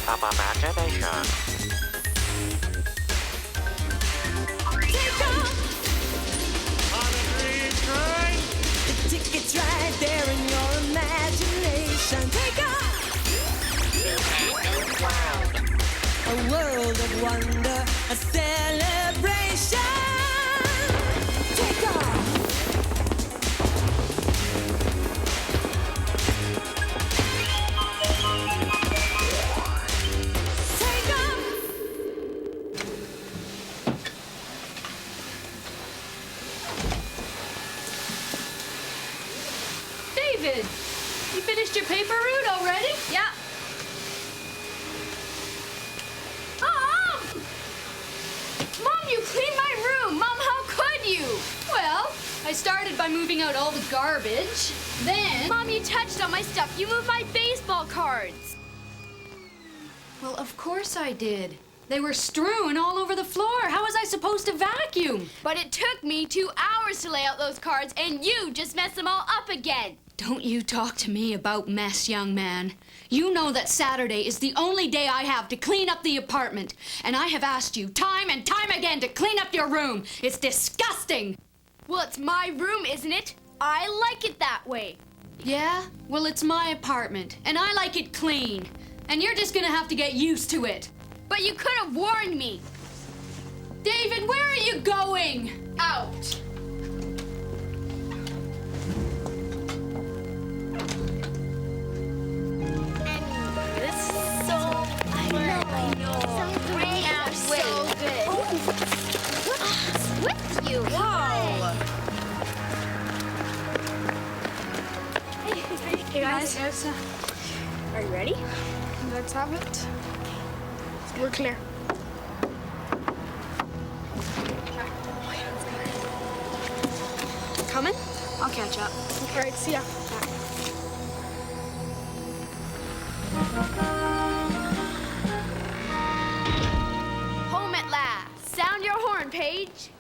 of imagination. Take off On a dream train. the tickets right there in your imagination. Take off a world of wonder, a celebration. Take off. Take off. David, you finished your paper route already? Yeah. Mom, you cleaned my room. Mom, how could you? Well, I started by moving out all the garbage. Then... Mom, you touched on my stuff. You moved my baseball cards. Well, of course I did. They were strewn all over the floor. How was I supposed to vacuum? But it took me 2 hours to lay out those cards, and you just messed them all up again. Don't you talk to me about mess, young man. You know that Saturday is the only day I have to clean up the apartment. And I have asked you time and time again to clean up your room. It's disgusting. Well, it's my room, isn't it? I like it that way. Yeah? Well, it's my apartment, and I like it clean. And you're just gonna have to get used to it. But you could have warned me. David, where are you going? Out. You. Whoa! Hey guys, are you ready? Let's have it. We're clear. Coming? I'll catch up. All right, see ya. Home at last. Sound your horn, Paige.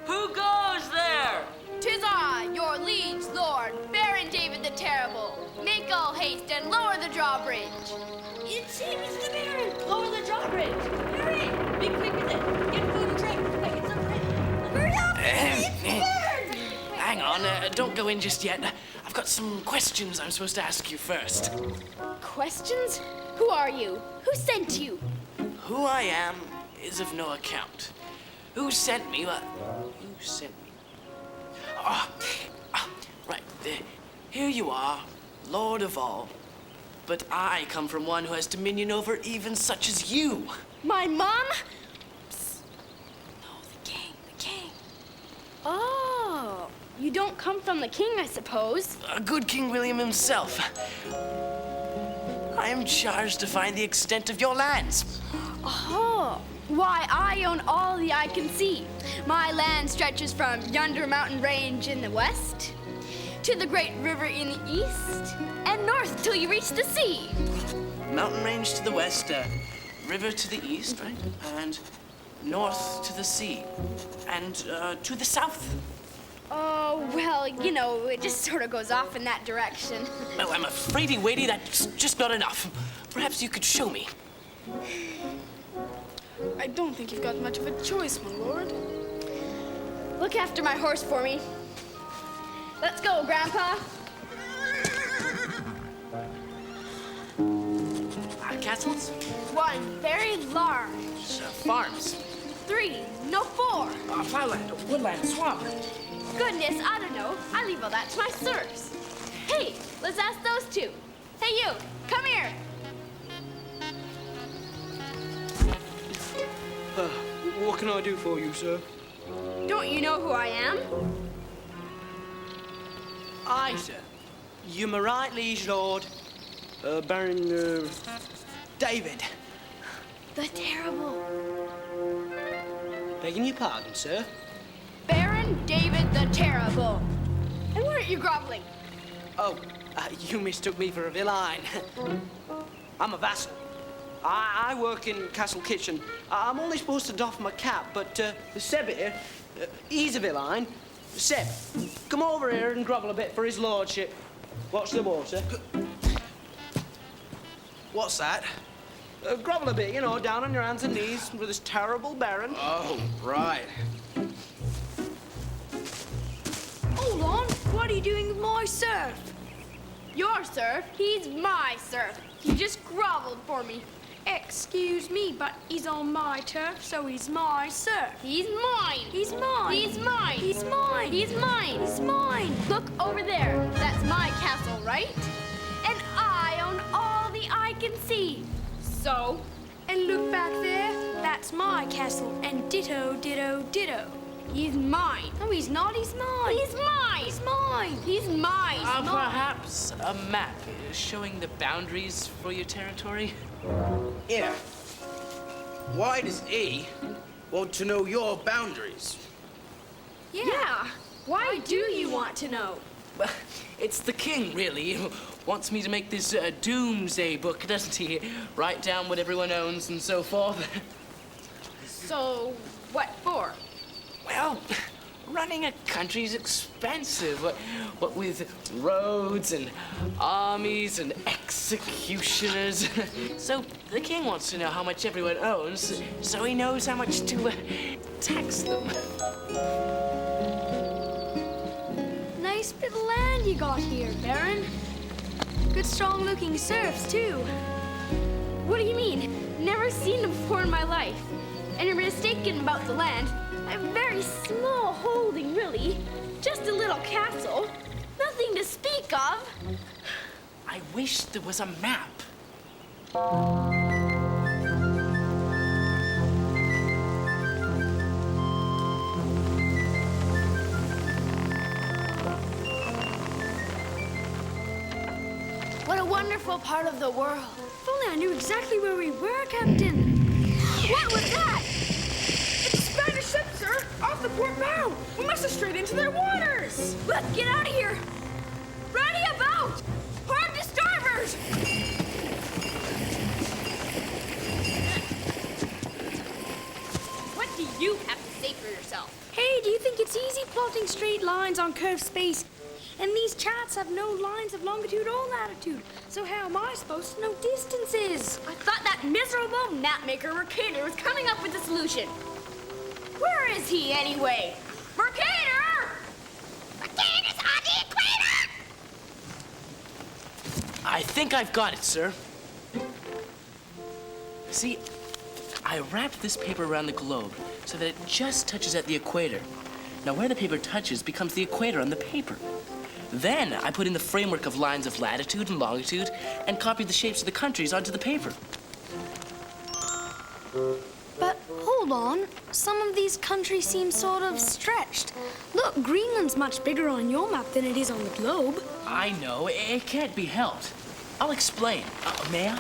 Who goes there? 'Tis I, your liege lord, Baron David the Terrible. Make all haste and lower the drawbridge. It's him, it's the Baron. Lower the drawbridge. Hurry! Be quick with it. Get food and drink. Make it some ready. Hurry up! It's the Baron! Hang on, don't go in just yet. I've got some questions I'm supposed to ask you first. Questions? Who are you? Who sent you? Who I am is of no account. Who sent me? Well, who sent me? Right. Here you are, Lord of all. But I come from one who has dominion over even such as you. My mom? No, the king. Oh, you don't come from the king, I suppose. A good King William himself. I am charged to find the extent of your lands. Oh, why, I own all the eye can see. My land stretches from yonder mountain range in the west to the great river in the east and north till you reach the sea. Mountain range to the west, river to the east, right? And north to the sea. And to the south. Oh, well, you know, it just sort of goes off in that direction. Well, I'm afraid, Wadey, that's just not enough. Perhaps you could show me. I don't think you've got much of a choice, my lord. Look after my horse for me. Let's go, Grandpa. Castles? 1, very large. Farms? 3, no 4. Plowland, woodland, swamp. Goodness, I don't know. I leave all that to my sirs. Hey, let's ask those two. Hey, you, come here. What can I do for you, sir? Don't you know who I am? Aye, sir. You my right liege lord, Baron, David. The Terrible. Begging your pardon, sir. Baron David the Terrible. And weren't you groveling? Oh, you mistook me for a villain. I'm a vassal. I work in castle kitchen. I'm only supposed to doff my cap, but the Seb here, he's a villain. Seb, come over here and grovel a bit for his lordship. Watch the water. What's that? Grovel a bit, you know, down on your hands and knees with this terrible Baron. Oh, right. Hold on. What are you doing with my surf? Your surf? He's my surf. He just groveled for me. Excuse me, but he's on my turf, so he's my surf. He's mine. He's mine. He's mine. He's mine. He's mine. He's mine. Look over there. That's my castle, right? And I own all the eye can see. So? And look back there. That's my castle. And ditto, ditto, ditto. He's mine. No, he's not. He's mine. He's mine. He's mine. He's mine. Perhaps a map showing the boundaries for your territory? Yeah. Why does he want to know your boundaries? Yeah. Why do you want to know? Well, it's the king, really, who wants me to make this doomsday book, doesn't he? Write down what everyone owns and so forth. So, what for? Well, running a country's expensive. What with roads and armies and executioners. So the king wants to know how much everyone owns, so he knows how much to tax them. Nice bit of land you got here, Baron. Good strong-looking serfs, too. What do you mean? Never seen them before in my life. And you're mistaken about the land. A very small holding, really. Just a little castle. Nothing to speak of. I wish there was a map. What a wonderful part of the world. If only I knew exactly where we were, Captain. What was that? It's a Spanish ship, sir, off the port bow. We must have strayed into their waters. Let's get out of here. Ready about. Hard to starboard. What do you have to say for yourself? Hey, do you think it's easy plotting straight lines on curved space? And these charts have no lines of longitude or latitude. So how am I supposed to know distances? I thought that miserable mapmaker Mercator was coming up with a solution. Where is he, anyway? Mercator! Mercator's on the equator! I think I've got it, sir. See, I wrapped this paper around the globe so that it just touches at the equator. Now, where the paper touches becomes the equator on the paper. Then I put in the framework of lines of latitude and longitude and copied the shapes of the countries onto the paper. But hold on, some of these countries seem sort of stretched. Look, Greenland's much bigger on your map than it is on the globe. I know, it can't be helped. I'll explain. May I?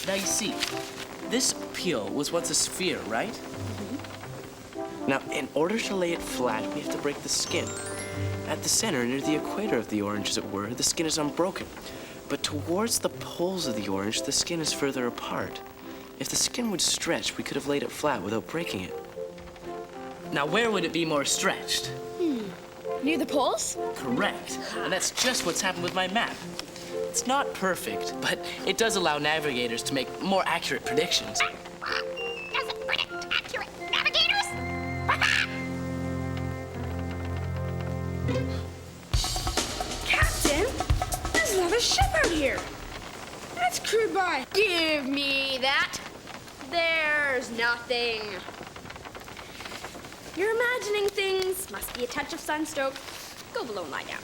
Now, you see, this peel was once a sphere, right? Mm-hmm. Now, in order to lay it flat, we have to break the skin. At the center, near the equator of the orange, as it were, the skin is unbroken. But towards the poles of the orange, the skin is further apart. If the skin would stretch, we could have laid it flat without breaking it. Now, where would it be more stretched? Near the poles? Correct. And that's just what's happened with my map. It's not perfect, but it does allow navigators to make more accurate predictions. Does it predict accurate navigators? Captain, there's another ship out here. That's crewed by. Give me that. There's nothing. You're imagining things. Must be a touch of sunstroke. Go below and lie down.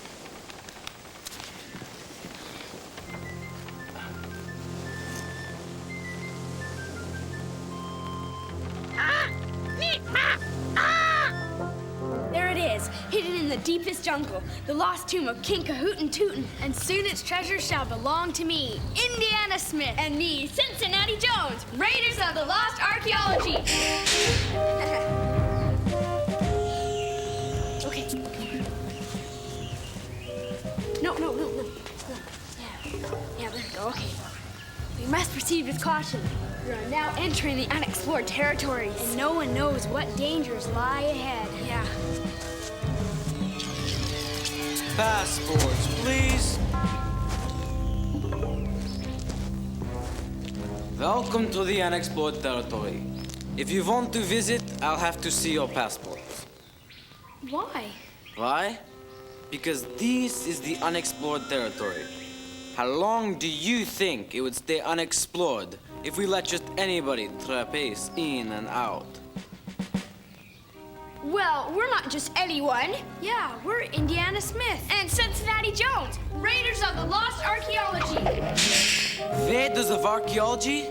There it is, hidden in the deepest jungle, the lost tomb of King Cahootin' Tootin'. And soon its treasure shall belong to me, Indiana Smith. And me, Cincinnati Jones, Raiders of the Lost Archaeology. Okay. No. Yeah, there we go, okay. We must proceed with caution. We are now entering the unexplored territories. And no one knows what dangers lie ahead. Yeah. passports, please. Welcome to the unexplored territory. If you want to visit, I'll have to see your passports. Why? Why? Because this is the unexplored territory. How long do you think it would stay unexplored if we let just anybody trapace in and out? Well, we're not just anyone. Yeah, we're Indiana Smith. And Cincinnati Jones, Raiders of the Lost Archaeology. Raiders of archaeology?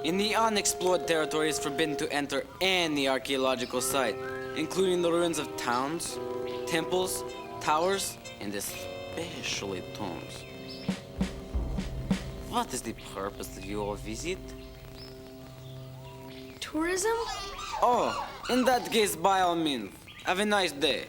In the unexplored territory, it's forbidden to enter any archaeological site, including the ruins of towns, temples, towers, and especially tombs. What is the purpose of your visit? Tourism? Oh, in that case, by all means, have a nice day.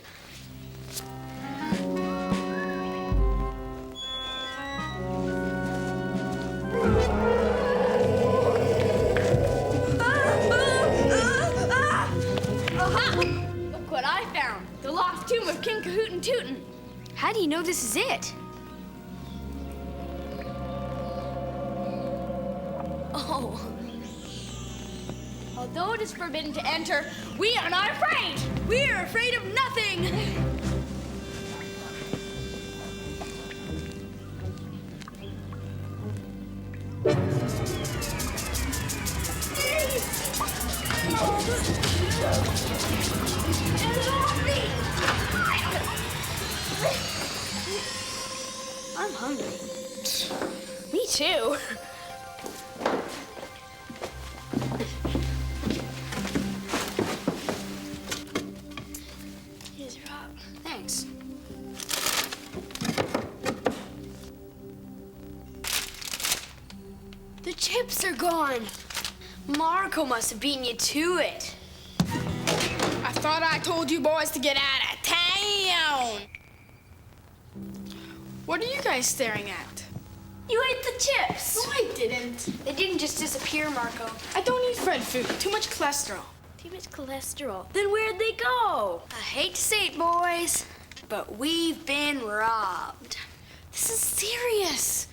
Aha! Look what I found. The lost tomb of King Kahootin' Tootin'. How do you know this is it? Oh. Although it is forbidden to enter, we are not afraid. We are afraid of nothing. I'm hungry. Me too. Here's your rock. Thanks. The chips are gone. Marco must have beaten you to it. I thought I told you boys to get out of town. What are you guys staring at? You ate the chips. No, I didn't. They didn't just disappear, Marco. I don't eat fried food. Too much cholesterol. Too much cholesterol. Then where'd they go? I hate to say it, boys, but we've been robbed. This is serious.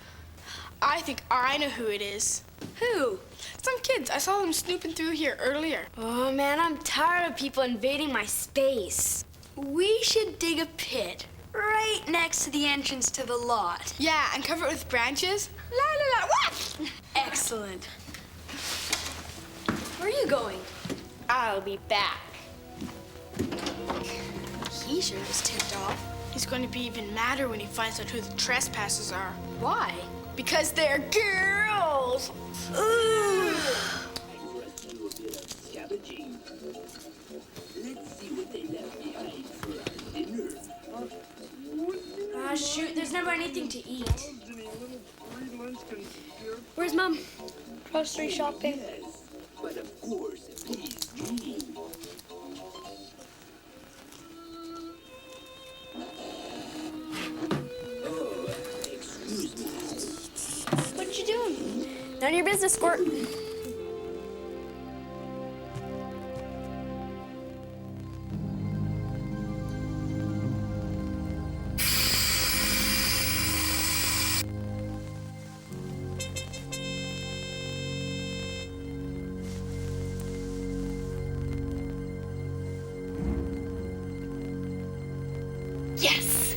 I think I know who it is. Who? Some kids. I saw them snooping through here earlier. Oh, man, I'm tired of people invading my space. We should dig a pit right next to the entrance to the lot. Yeah, and cover it with branches. La la la. What? Excellent. Where are you going? I'll be back. He sure was tipped off. He's going to be even madder when he finds out who the trespassers are. Why? Because they're girls. Ooh. Ah, shoot, there's never anything to eat. Where's Mom? Grocery shopping. But of course, please me. Oh, excuse me. What you doing? None of your business, Squirt. Yes!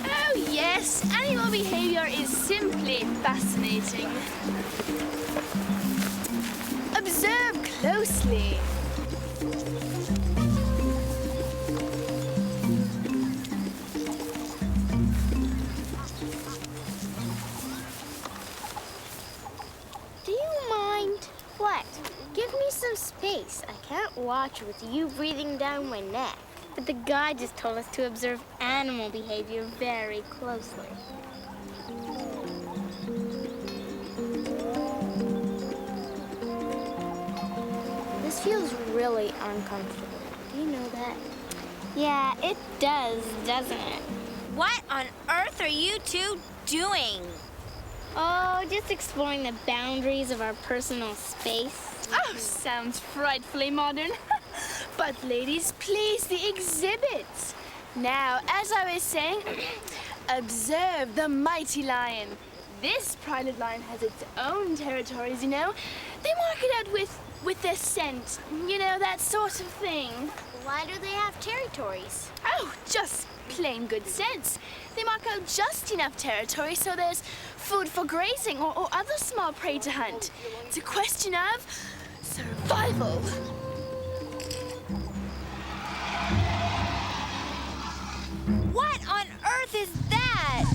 Oh, yes. Animal behavior is simply fascinating. Observe closely. space. I can't watch with you breathing down my neck. But the guide just told us to observe animal behavior very closely. This feels really uncomfortable. Do you know that? Yeah, it does, doesn't it? What on earth are you two doing? Oh, just exploring the boundaries of our personal space. Oh, sounds frightfully modern. But ladies, please, the exhibits. Now, as I was saying, observe the mighty lion. This private lion has its own territories, you know. They mark it out with their scent, you know, that sort of thing. Why do they have territories? Oh, just plain good sense. They mark out just enough territory so there's food for grazing or other small prey to hunt. It's a question of survival. What on earth is that?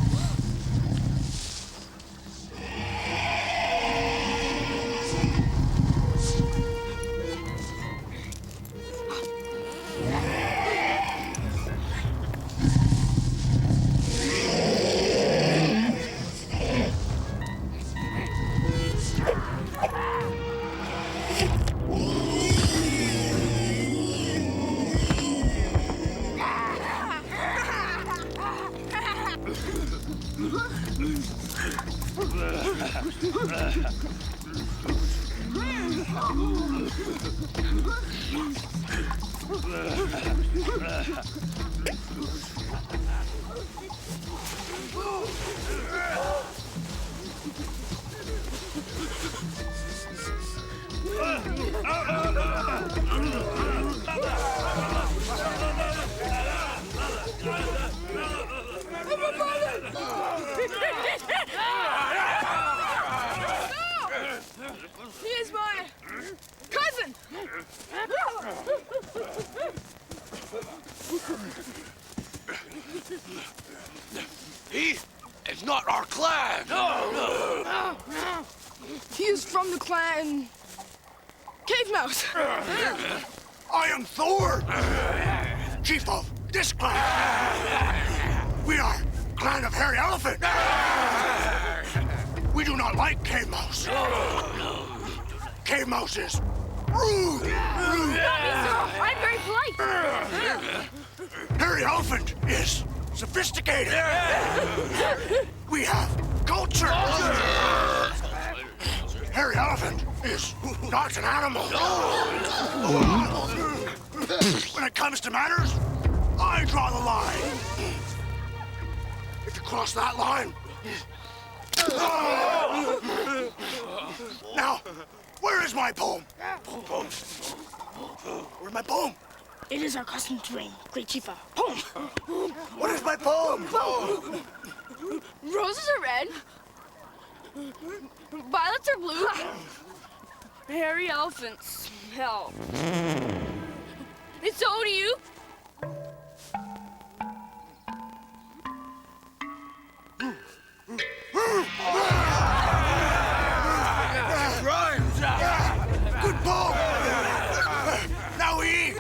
Here's my cousin. He is not our clan. No. He is from the clan Cave Mouse. I am Thor, chief of this clan. We are clan of Hairy Elephant. We do not like Cave Mouse. Cave Mouse is rude. Not me, sir. I'm very polite. Hairy Elephant is sophisticated. We have culture. Hairy Elephant is not an animal. When it comes to manners, I draw the line. If you cross that line... Now, where is my poem? Where's my poem? It is our custom to bring great chief a poem. What is my poem? Roses are red. Violets are blue. Hairy elephants smell. And so do you. Rhymes. Good poem. Now we eat.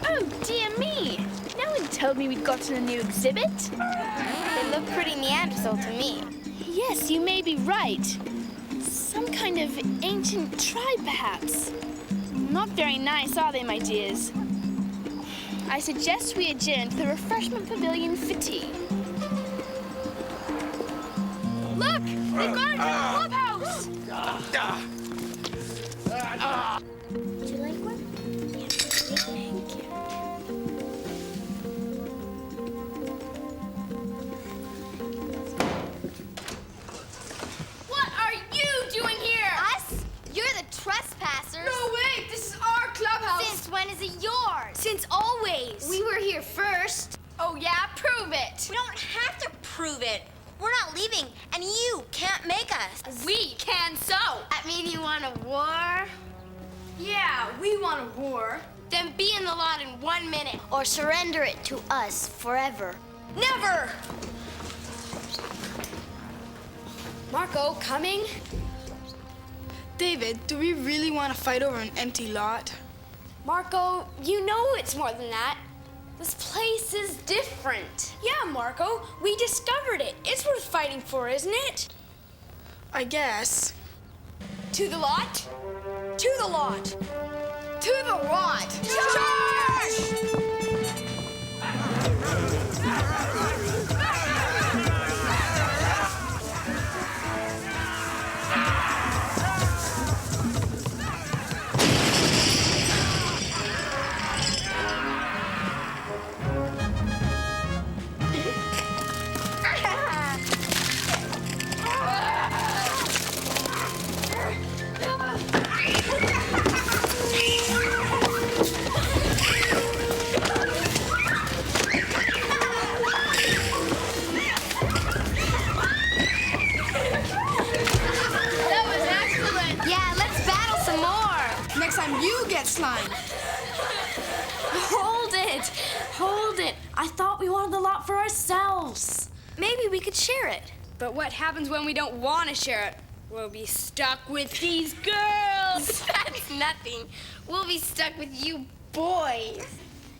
Oh, dear me. No one told me we'd gotten a new exhibit. They look pretty Neanderthal to me. Yes, you may be right. Some kind of ancient tribe, perhaps. Not very nice, are they, my dears? I suggest we adjourn to the refreshment pavilion for tea. Look! They've got a new clubhouse! Would you like one? Yeah, thank you. prove it. We're not leaving, and you can't make us. We can so. I mean, you want a war? Yeah, we want a war. Then be in the lot in 1 minute, or surrender it to us forever. Never! Marco, coming? David, do we really want to fight over an empty lot? Marco, you know it's more than that. This place is different. Yeah, Marco, we discovered it. It's worth fighting for, isn't it? I guess. To the lot? To the lot! To the lot! Charge! Slime. Hold it! Hold it! I thought we wanted the lot for ourselves. Maybe we could share it. But what happens when we don't want to share it? We'll be stuck with these girls. That's nothing. We'll be stuck with you boys.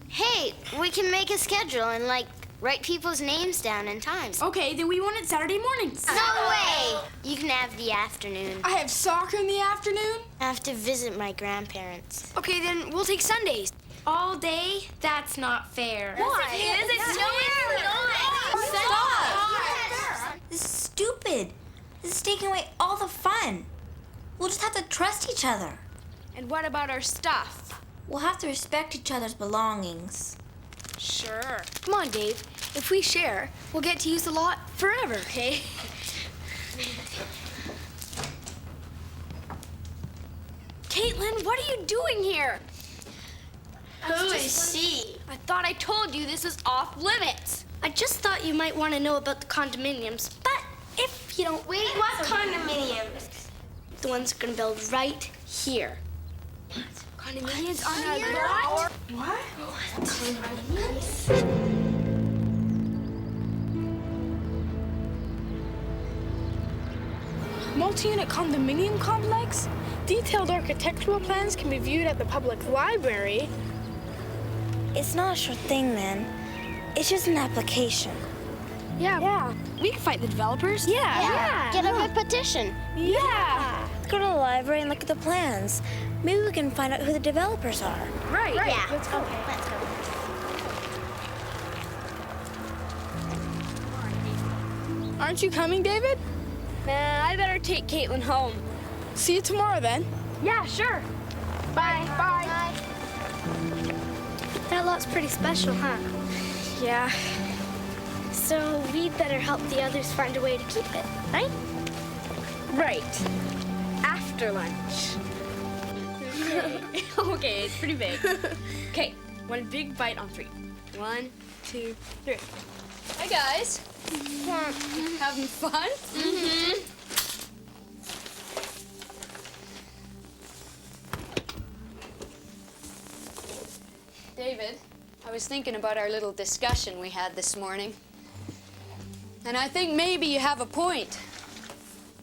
Hey, we can make a schedule and, like, write people's names down and times. Okay, then we want it Saturday mornings. No way! You can have the afternoon. I have soccer in the afternoon? I have to visit my grandparents. Okay, then we'll take Sundays. All day? That's not fair. Why? Is it Stop! This is stupid. This is taking away all the fun. We'll just have to trust each other. And what about our stuff? We'll have to respect each other's belongings. Sure. Come on, Dave. If we share, we'll get to use the lot forever, okay? Caitlin, what are you doing here? Who is she? I thought I told you this is off limits. I just thought you might want to know about the condominiums, but if you don't... Wait, what condominiums? The ones we're going to build right here. Condominiums on our lot? What? Multi-unit condominium complex? Detailed architectural plans can be viewed at the public library. It's not a sure thing, man. It's just an application. Yeah. We can fight the developers. Yeah. Get up a petition. Yeah. Go to the library and look at the plans. Maybe we can find out who the developers are. Right. Yeah. Let's go. Okay, let's go. Aren't you coming, David? Nah, I better take Caitlin home. See you tomorrow, then. Yeah, sure. Bye. Bye. That lot's pretty special, huh? Yeah. So we'd better help the others find a way to keep it, right? Right. After lunch. Okay, it's pretty big. Okay, one big bite on 3. 1, 2, 3. Hey guys. Having fun? Mm-hmm. David, I was thinking about our little discussion we had this morning. And I think maybe you have a point.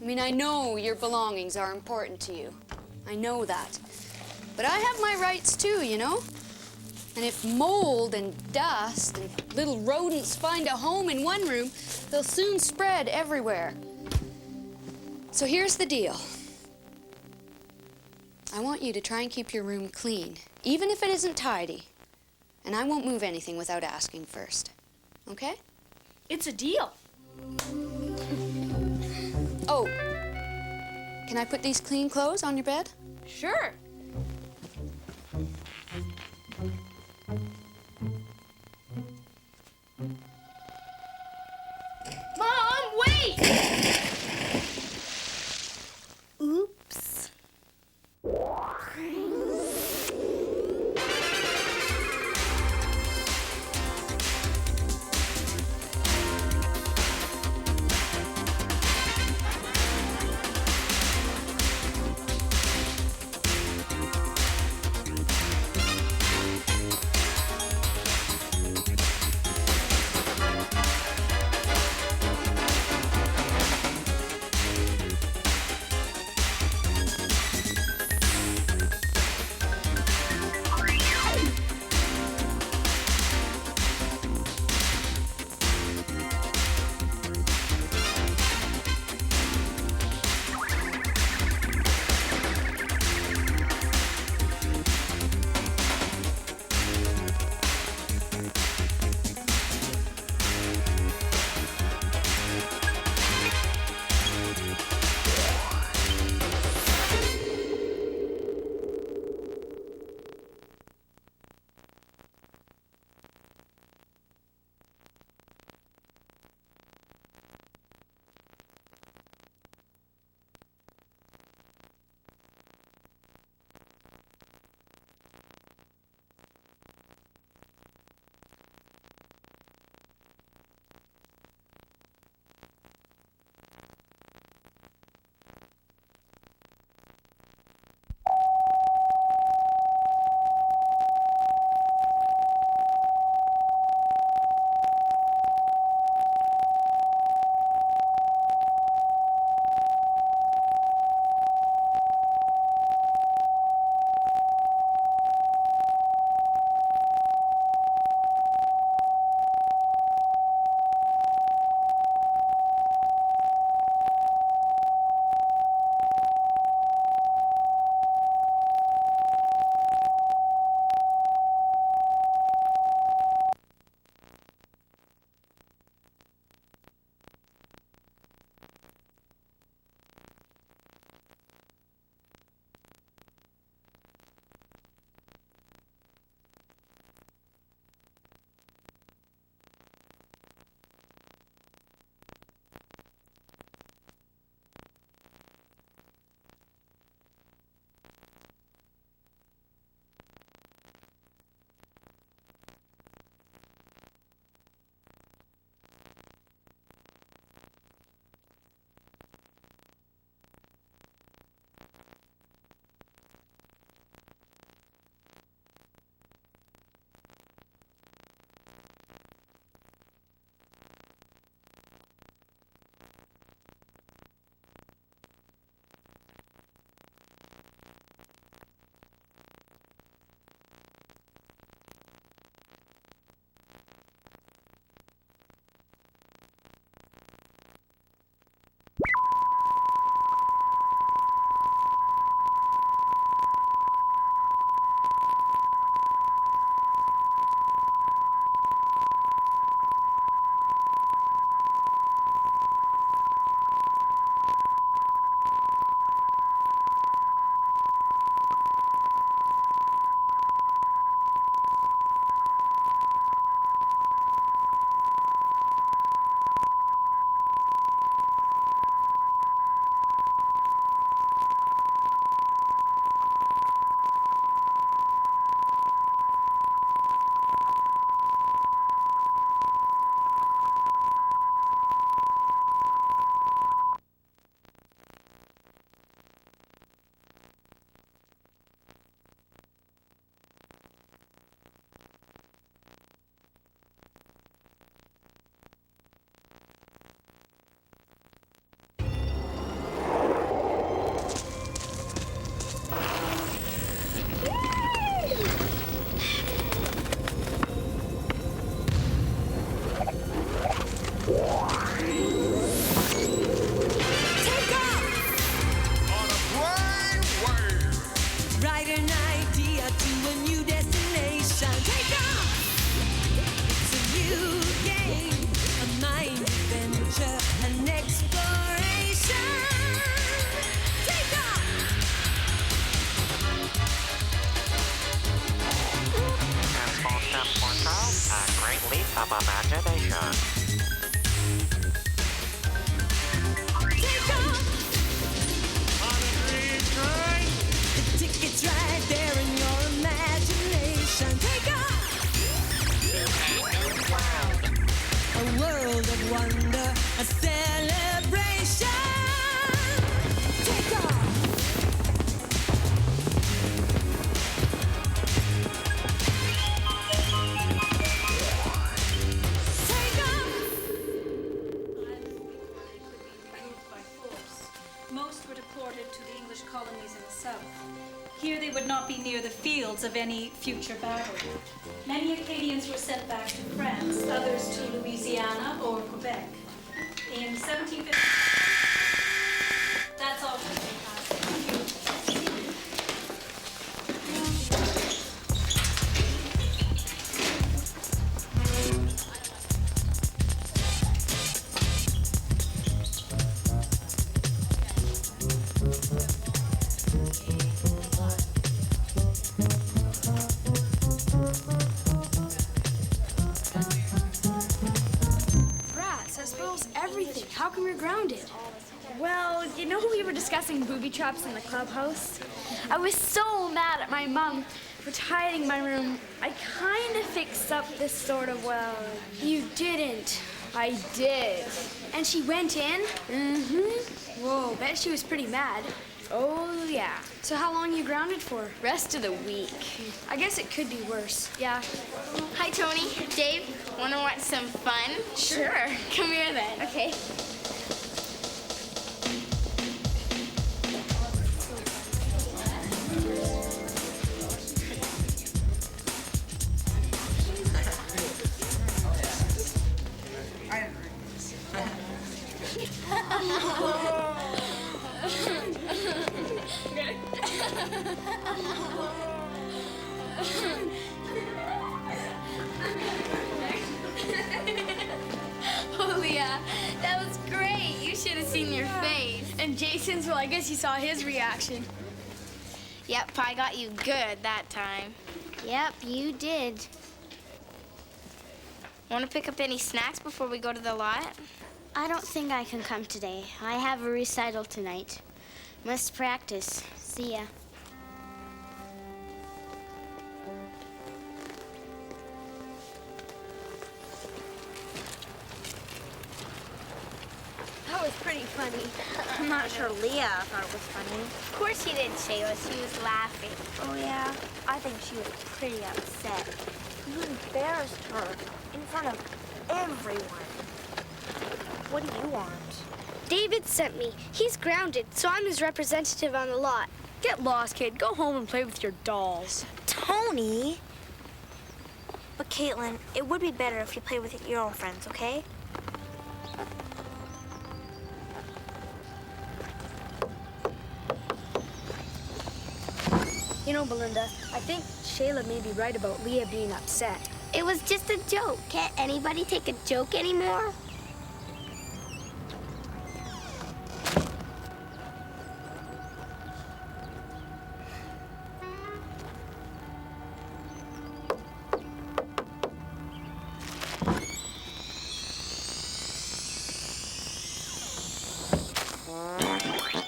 I mean, I know your belongings are important to you. I know that. But I have my rights too, you know? And if mold and dust and little rodents find a home in one room, they'll soon spread everywhere. So here's the deal. I want you to try and keep your room clean, even if it isn't tidy. And I won't move anything without asking first. Okay? It's a deal. Oh, can I put these clean clothes on your bed? Sure. Mom, wait! Oops. of imagination. Take off. On a dream train. The ticket's right there in your imagination. Take off. A world of wonder, a celebration. Take off. Take off. By force. Most were deported to the English colonies in the south. Here they would not be near the fields of any future battle. Many Acadians were sent back to France, others to Louisiana or Quebec. In 1750, that's all for me. Thank you. Rats, that spoils everything. How come you're grounded? Well, you know we were discussing booby traps in the clubhouse? I was so mad at my mom for tidying my room. I kind of fixed up this sort of well. You didn't. I did. And she went in? Mm-hmm. Whoa, bet she was pretty mad. Oh, yeah. So how long are you grounded for? Rest of the week. I guess it could be worse. Yeah. Hi, Tony. Dave, wanna watch some fun? Sure. Come here then. Okay. Oh, Leah, that was great. You should have seen your face. And Jason's, well, I guess you saw his reaction. Yep, I got you good that time. Yep, you did. Want to pick up any snacks before we go to the lot? I don't think I can come today. I have a recital tonight. Must practice. See ya. That was pretty funny. I'm not sure Leah thought it was funny. Of course she did, Shayla. She was laughing. Oh, yeah? I think she was pretty upset. You embarrassed her in front of everyone. What do you want? David sent me. He's grounded, so I'm his representative on the lot. Get lost, kid. Go home and play with your dolls. Tony? But Caitlin, it would be better if you played with your own friends, okay? You know, Belinda, I think Shayla may be right about Leah being upset. It was just a joke. Can't anybody take a joke anymore?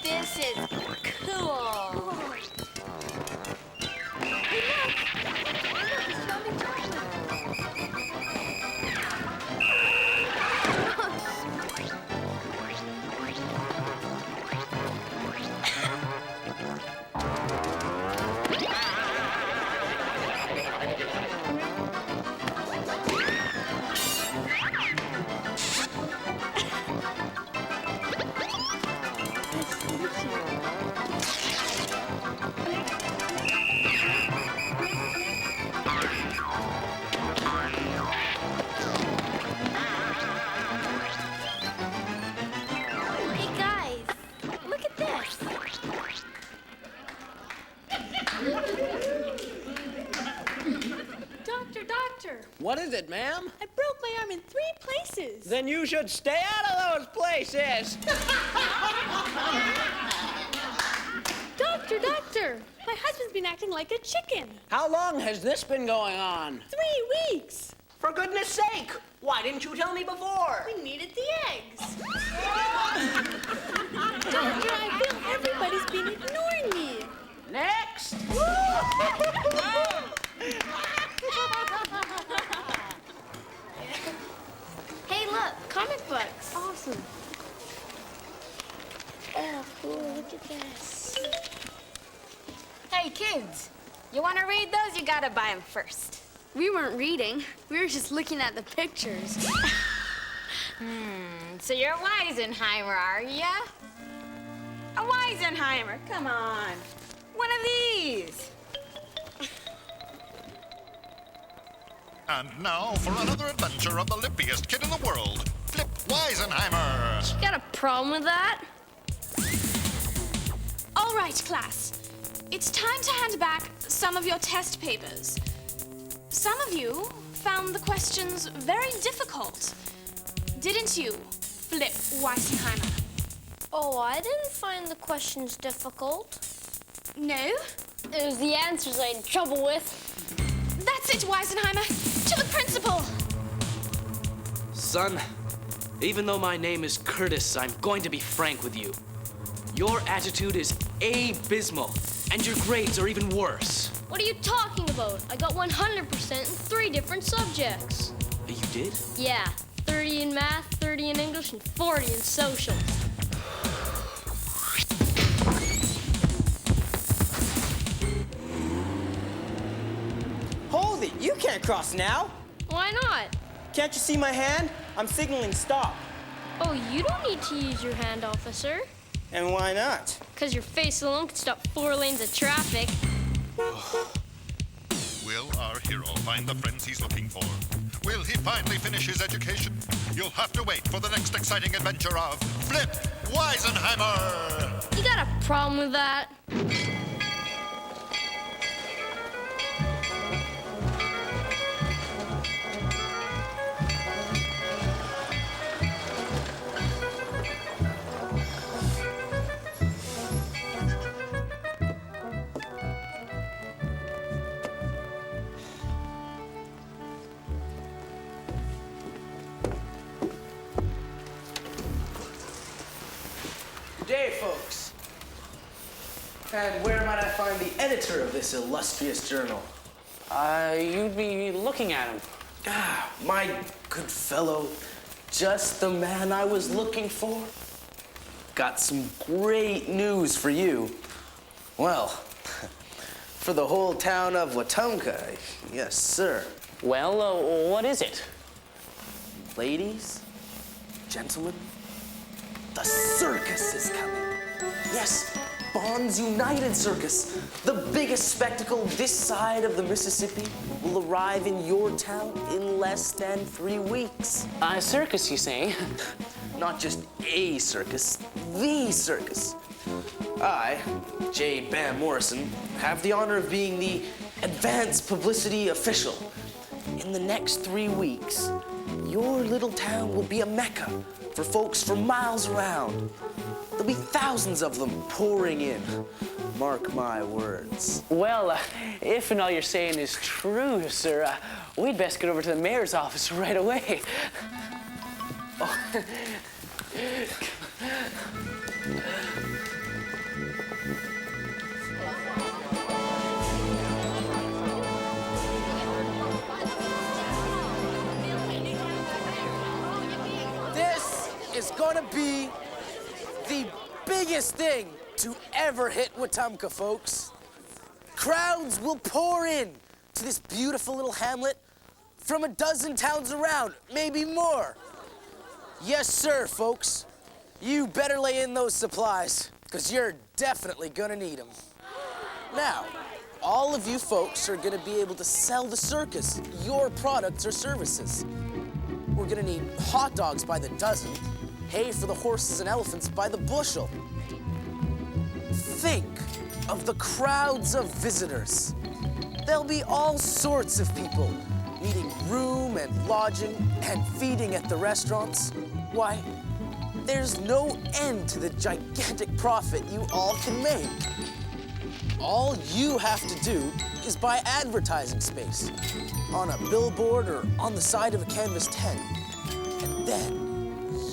This is cool. Hey guys, look at this. Doctor. What is it, ma'am? I broke my arm in 3 places. Then you should stay out of those places. Doctor, my husband's been acting like a chicken. How long has this been going on? 3 weeks. For goodness sake, why didn't you tell me before? We needed the eggs. Doctor, I feel everybody's been ignoring me. Next. Hey, look, comic books. Awesome. Oh, cool, look at this. Hey, kids, you want to read those? You gotta buy them first. We weren't reading. We were just looking at the pictures. So you're a Weisenheimer, are ya? A Weisenheimer, come on. One of these. And now for another adventure of the lippiest kid in the world, Flip Weisenheimer. You got a problem with that? All right, class. It's time to hand back some of your test papers. Some of you found the questions very difficult. Didn't you, Flip Weisenheimer? Oh, I didn't find the questions difficult. No? It was the answers I had trouble with. That's it, Weisenheimer. To the principal. Son, even though my name is Curtis, I'm going to be frank with you. Your attitude is abysmal, and your grades are even worse. What are you talking about? I got 100% in 3 different subjects. You did? Yeah, 30 in math, 30 in English, and 40 in social. Hold it! You can't cross now! Why not? Can't you see my hand? I'm signaling stop. Oh, you don't need to use your hand, officer. And why not? Because your face alone could stop 4 lanes of traffic. Will our hero find the friends he's looking for? Will he finally finish his education? You'll have to wait for the next exciting adventure of Flip Weisenheimer! You got a problem with that? Good day, folks. And where might I find the editor of this illustrious journal? You'd be looking at him. Ah, my good fellow. Just the man I was looking for. Got some great news for you. Well, for the whole town of Wetumpka, yes, sir. Well, what is it? Ladies, gentlemen, the circus is coming. Yes, Bonds United Circus. The biggest spectacle this side of the Mississippi will arrive in your town in less than 3 weeks. A circus, you say? Not just a circus, the circus. I, J. Bam Morrison, have the honor of being the advanced publicity official. In the next 3 weeks, your little town will be a mecca for folks from miles around. There'll be thousands of them pouring in. Mark my words. Well, if and all you're saying is true, sir, we'd best get over to the mayor's office right away. Oh. This is gonna be the biggest thing to ever hit Wetumpka, folks. Crowds will pour in to this beautiful little hamlet from a dozen towns around, maybe more. Yes, sir, folks. You better lay in those supplies, because you're definitely gonna need them. Now, all of you folks are gonna be able to sell the circus your products or services. We're gonna need hot dogs by the dozen, hay for the horses and elephants by the bushel. Think of the crowds of visitors. There'll be all sorts of people needing room and lodging and feeding at the restaurants. Why, there's no end to the gigantic profit you all can make. All you have to do is buy advertising space on a billboard or on the side of a canvas tent. And then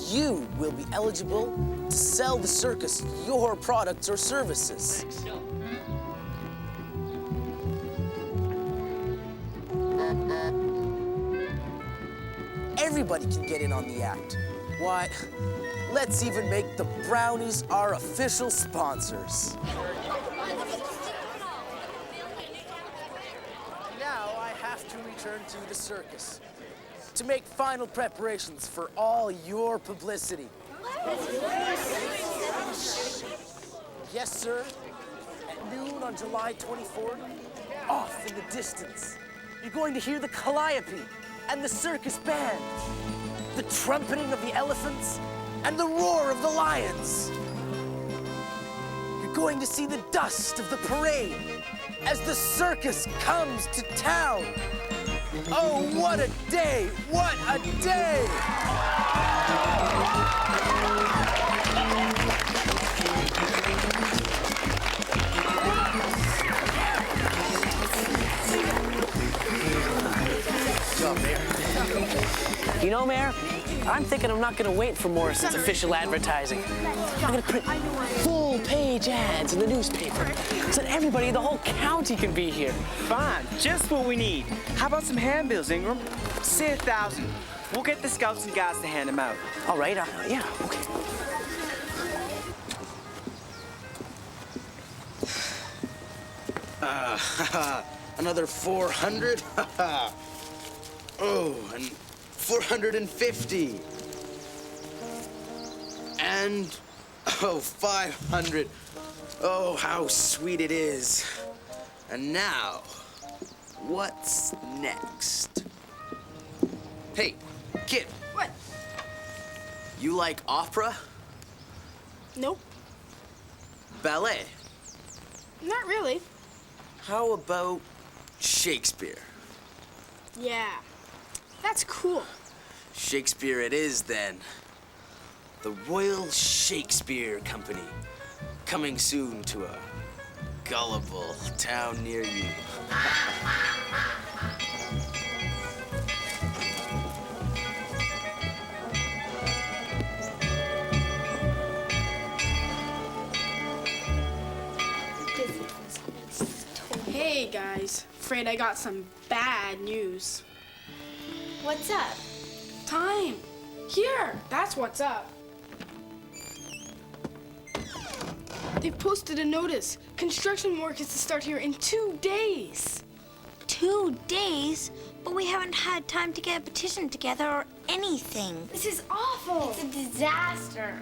you will be eligible to sell the circus your products or services. Everybody can get in on the act. Why, let's even make the brownies our official sponsors. Now I have to return to the circus to make final preparations for all your publicity. Yes, sir. At noon on July 24th, off in the distance, you're going to hear the calliope and the circus band, the trumpeting of the elephants and the roar of the lions. You're going to see the dust of the parade as the circus comes to town. Oh, what a day! What a day! Good job, Mayor. You know, Mayor, I'm thinking I'm not going to wait for Morrison's official advertising. I'm going to print full-page ads in the newspaper so that everybody in the whole county can be here. Fine, just what we need. How about some handbills, Ingram? Say 1,000. We'll get the scouts and guys to hand them out. All right, yeah, okay. Another 400? Oh, and 450. And, oh, 500. Oh, how sweet it is. And now, what's next? Hey, kid. What? You like opera? Nope. Ballet? Not really. How about Shakespeare? Yeah. That's cool. Shakespeare it is, then. The Royal Shakespeare Company. Coming soon to a gullible town near you. Hey guys, afraid I got some bad news. What's up? Time. Here, that's what's up. They've posted a notice. Construction work is to start here in 2 days. 2 days? But we haven't had time to get a petition together or anything. This is awful. It's a disaster.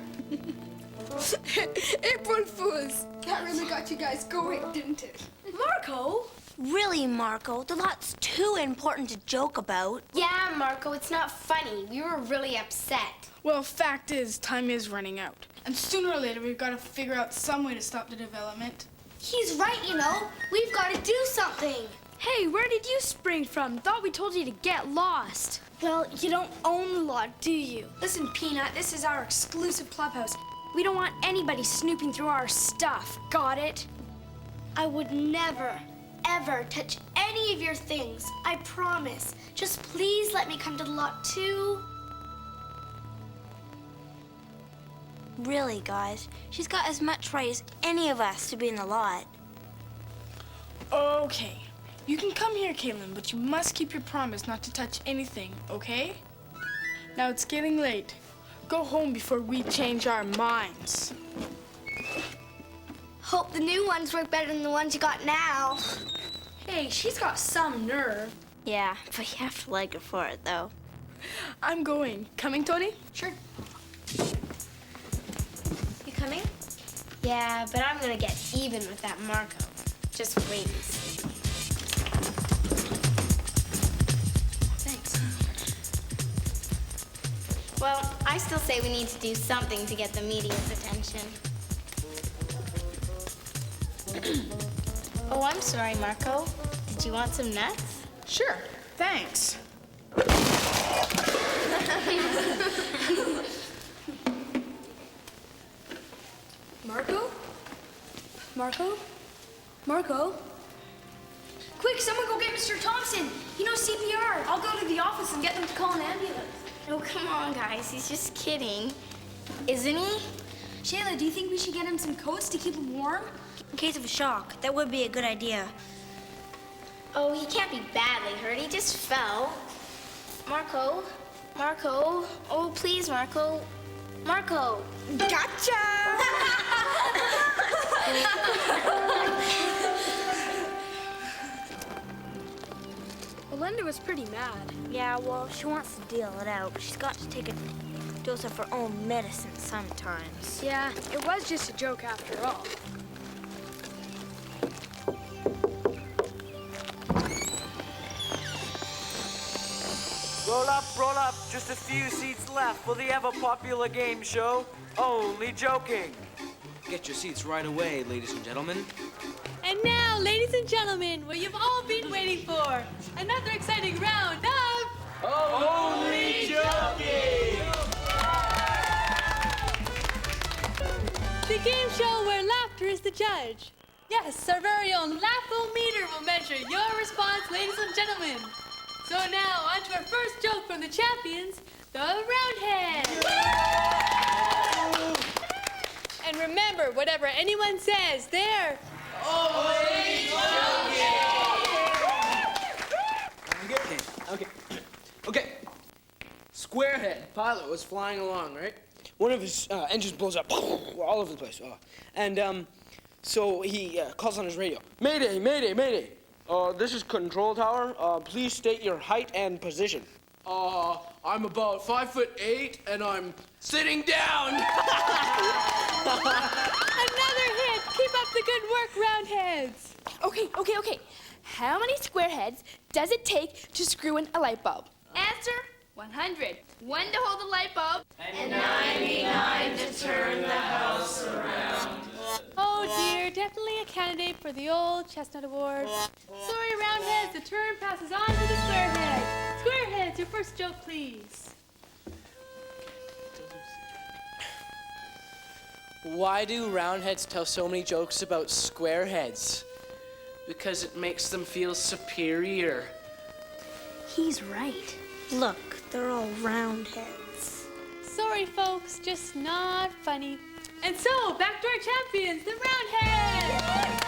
April Fools! That really got you guys going, didn't it? Marco? Really, Marco? The lot's too important to joke about. Yeah, Marco, it's not funny. We were really upset. Well, fact is, time is running out. And sooner or later, we've got to figure out some way to stop the development. He's right, you know. We've got to do something. Hey, where did you spring from? Thought we told you to get lost. Well, you don't own the lot, do you? Listen, Peanut, this is our exclusive clubhouse. We don't want anybody snooping through our stuff. Got it? I would never, ever touch any of your things. I promise. Just please let me come to the lot too. Really, guys, she's got as much right as any of us to be in the lot. Okay. You can come here, Caitlin, but you must keep your promise not to touch anything, okay? Now it's getting late. Go home before we change our minds. Hope the new ones work better than the ones you got now. Hey, she's got some nerve. Yeah, but you have to like her for it, though. I'm going. Coming, Tony? Sure. You coming? Yeah, but I'm gonna get even with that Marco. Just wait and see. Thanks. Well, I still say we need to do something to get the media's attention. Oh, I'm sorry, Marco. Did you want some nuts? Sure. Thanks. Marco? Marco? Marco? Quick, someone go get Mr. Thompson. He knows CPR. I'll go to the office and get them to call an ambulance. Oh, come on, guys. He's just kidding. Isn't he? Shayla, do you think we should get him some coats to keep him warm? In case of a shock, that would be a good idea. Oh, he can't be badly hurt. He just fell. Marco? Marco? Oh, please, Marco. Marco. Gotcha! Well, Linda was pretty mad. Yeah, well, she wants to deal it out, but she's got to take a dose of her own medicine sometimes. Yeah, it was just a joke after all. Roll up, just a few seats left for the ever-popular game show, Only Joking. Get your seats right away, ladies and gentlemen. And now, ladies and gentlemen, what you've all been waiting for, another exciting round of... Only Joking! The game show where laughter is the judge. Yes, our very own laugh-o-meter will measure your response, ladies and gentlemen. So now, on to our first joke from the champions, the Roundhead. And remember, whatever anyone says, they're only Okay. Squarehead pilot was flying along, right? One of his engines blows up all over the place. So he calls on his radio. Mayday, mayday, mayday. This is control tower. Please state your height and position. I'm about 5'8" and I'm sitting down. another hit. Keep up the good work, Roundheads. Okay. How many square heads does it take to screw in a light bulb? Answer, 100. 1 to hold the light bulb. And 99 to turn the house around. Oh dear, definitely a candidate for the old Chestnut Award. Sorry, Roundheads, the turn passes on to the Squarehead. Squareheads, your first joke, please. Why do roundheads tell so many jokes about squareheads? Because it makes them feel superior. He's right. Look, they're all round heads. Sorry, folks, just not funny. And so, back to our champions, the Roundheads!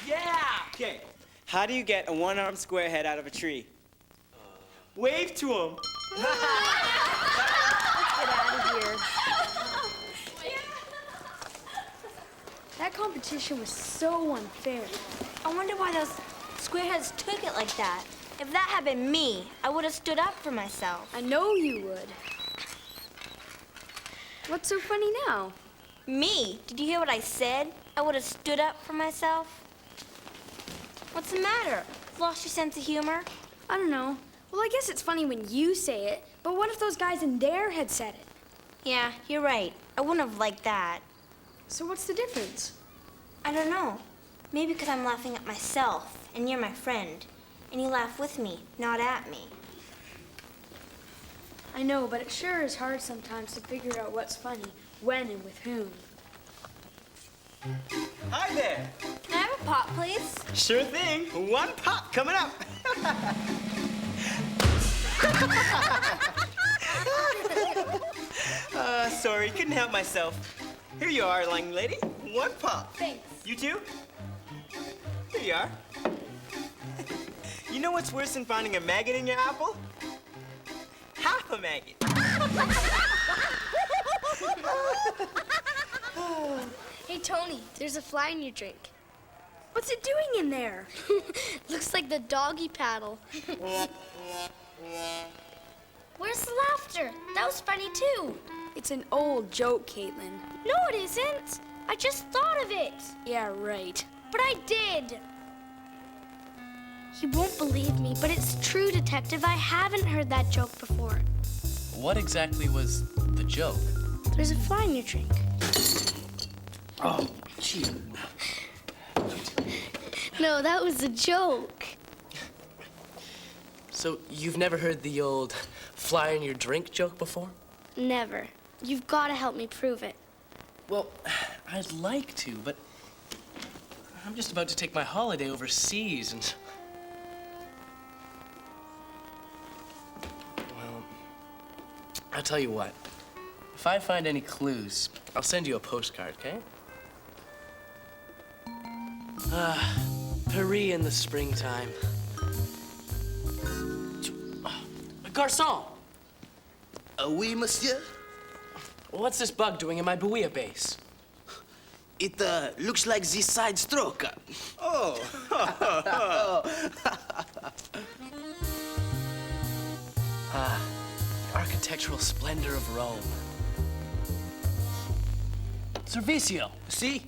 Yeah! Okay, how do you get a one-armed squarehead out of a tree? Wave to him. Let's get out of here. That competition was so unfair. I wonder why those squareheads took it like that. If that had been me, I would have stood up for myself. I know you would. What's so funny now? Me? Did you hear what I said? I would have stood up for myself. What's the matter? Lost your sense of humor? I don't know. Well, I guess it's funny when you say it, but what if those guys in there had said it? Yeah, you're right. I wouldn't have liked that. So what's the difference? I don't know. Maybe because I'm laughing at myself, and you're my friend. And you laugh with me, not at me. I know, but it sure is hard sometimes to figure out what's funny, when and with whom. Hi there. Can I have a pop, please? Sure thing. One pop coming up. Sorry, couldn't help myself. Here you are, young lady. One pop. Thanks. You too? Here you are. You know what's worse than finding a maggot in your apple? Half a maggot. Hey, Tony, there's a fly in your drink. What's it doing in there? Looks like the doggy paddle. Where's the laughter? That was funny too. It's an old joke, Caitlin. No, it isn't. I just thought of it. Yeah, right. But I did. You won't believe me, but it's true, Detective. I haven't heard that joke before. What exactly was the joke? There's a fly in your drink. Oh, gee. No, that was a joke. So you've never heard the old fly in your drink joke before? Never. You've got to help me prove it. Well, I'd like to, but I'm just about to take my holiday overseas and... Well, I'll tell you what. If I find any clues, I'll send you a postcard, okay? Paris in the springtime. Garçon! Oui, monsieur? What's this bug doing in my bouillabaisse? It looks like the side stroke. Oh. The architectural splendor of Rome. Servicio, see?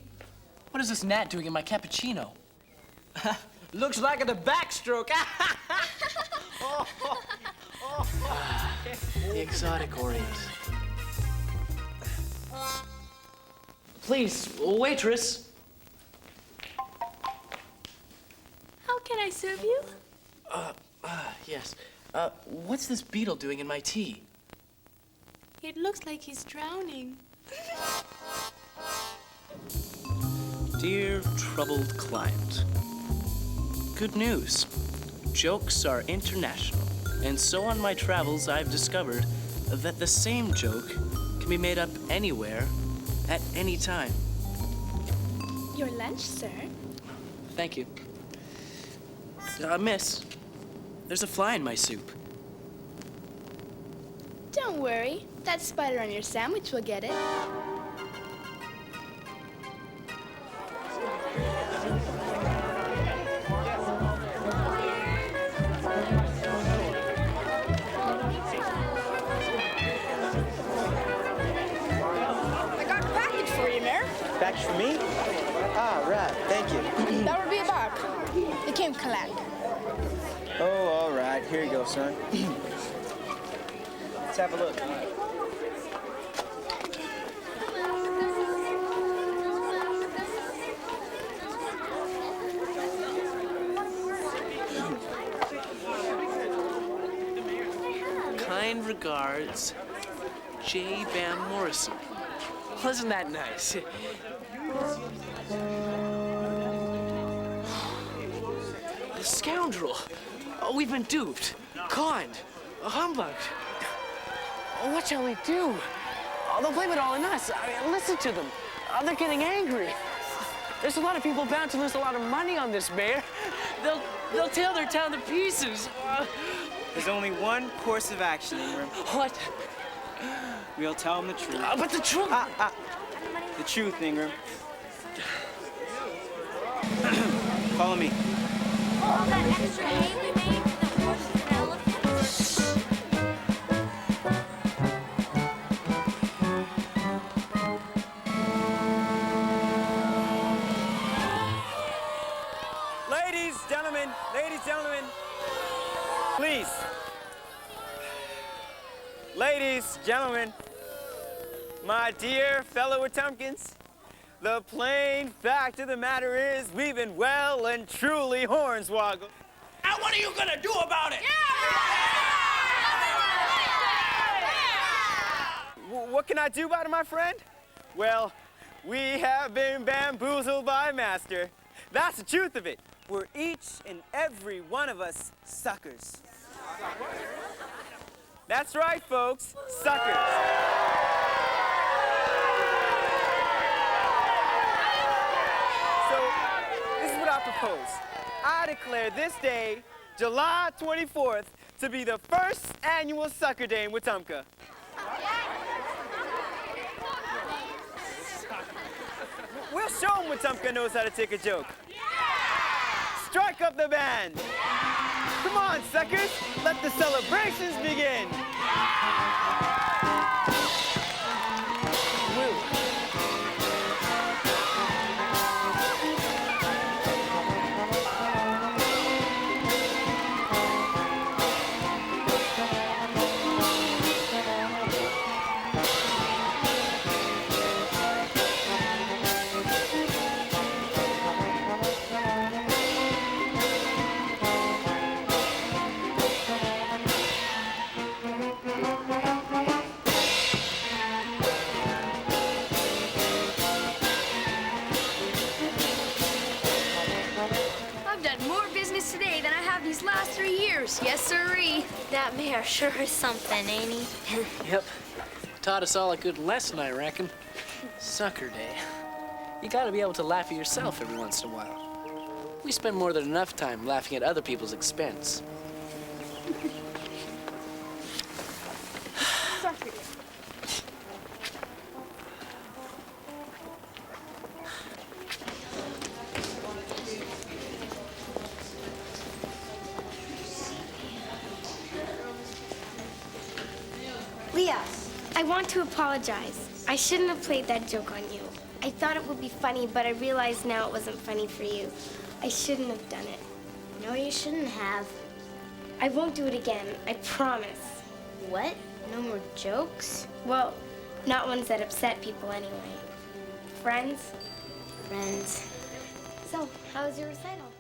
What is this gnat doing in my cappuccino? Looks like a backstroke. The exotic Orient. Please, waitress. How can I serve you? Yes. What's this beetle doing in my tea? It looks like he's drowning. Dear troubled client, good news. Jokes are international. And so on my travels, I've discovered that the same joke can be made up anywhere, at any time. Your lunch, sir. Thank you. Miss, there's a fly in my soup. Don't worry. That spider on your sandwich will get it. Package for me? Ah, right. Thank you. That would be a bag. It came collect. Oh, all right. Here you go, son. Let's have a look. Kind regards, J. Bam Morrison. Wasn't that nice? The scoundrel! Oh, we've been duped, conned, humbugged. Oh, what shall we do? Oh, they'll blame it all on us. I mean, listen to them. Oh, they're getting angry. There's a lot of people bound to lose a lot of money on this, Mayor. They'll tear their town to pieces. There's only one course of action, Ingram. What? We'll tell them the truth. But the truth! The truth, Ingram. Follow me. All that extra hay we made for the horses and elephants. Ladies, gentlemen, please. Ladies, gentlemen, my dear fellow Wetumpkins, the plain fact of the matter is we've been well and truly hornswoggled. Now what are you gonna do about it? What can I do about it, my friend? Well, we have been bamboozled by Master. That's the truth of it. We're each and every one of us suckers. That's right, folks, suckers. So, this is what I propose. I declare this day, July 24th, to be the first annual Sucker Day in Wetumpka. We'll show them Wetumpka knows how to take a joke. Strike up the band. Come on, suckers. Let the celebrations begin. 3 years. Yes, sirree. That mayor sure is something, ain't he? Yep. Taught us all a good lesson, I reckon. Sucker day. You gotta be able to laugh at yourself every once in a while. We spend more than enough time laughing at other people's expense. Leah, I want to apologize. I shouldn't have played that joke on you. I thought it would be funny, but I realize now it wasn't funny for you. I shouldn't have done it. No, you shouldn't have. I won't do it again, I promise. What? No more jokes? Well, not ones that upset people anyway. Friends? Friends. So, how was your recital?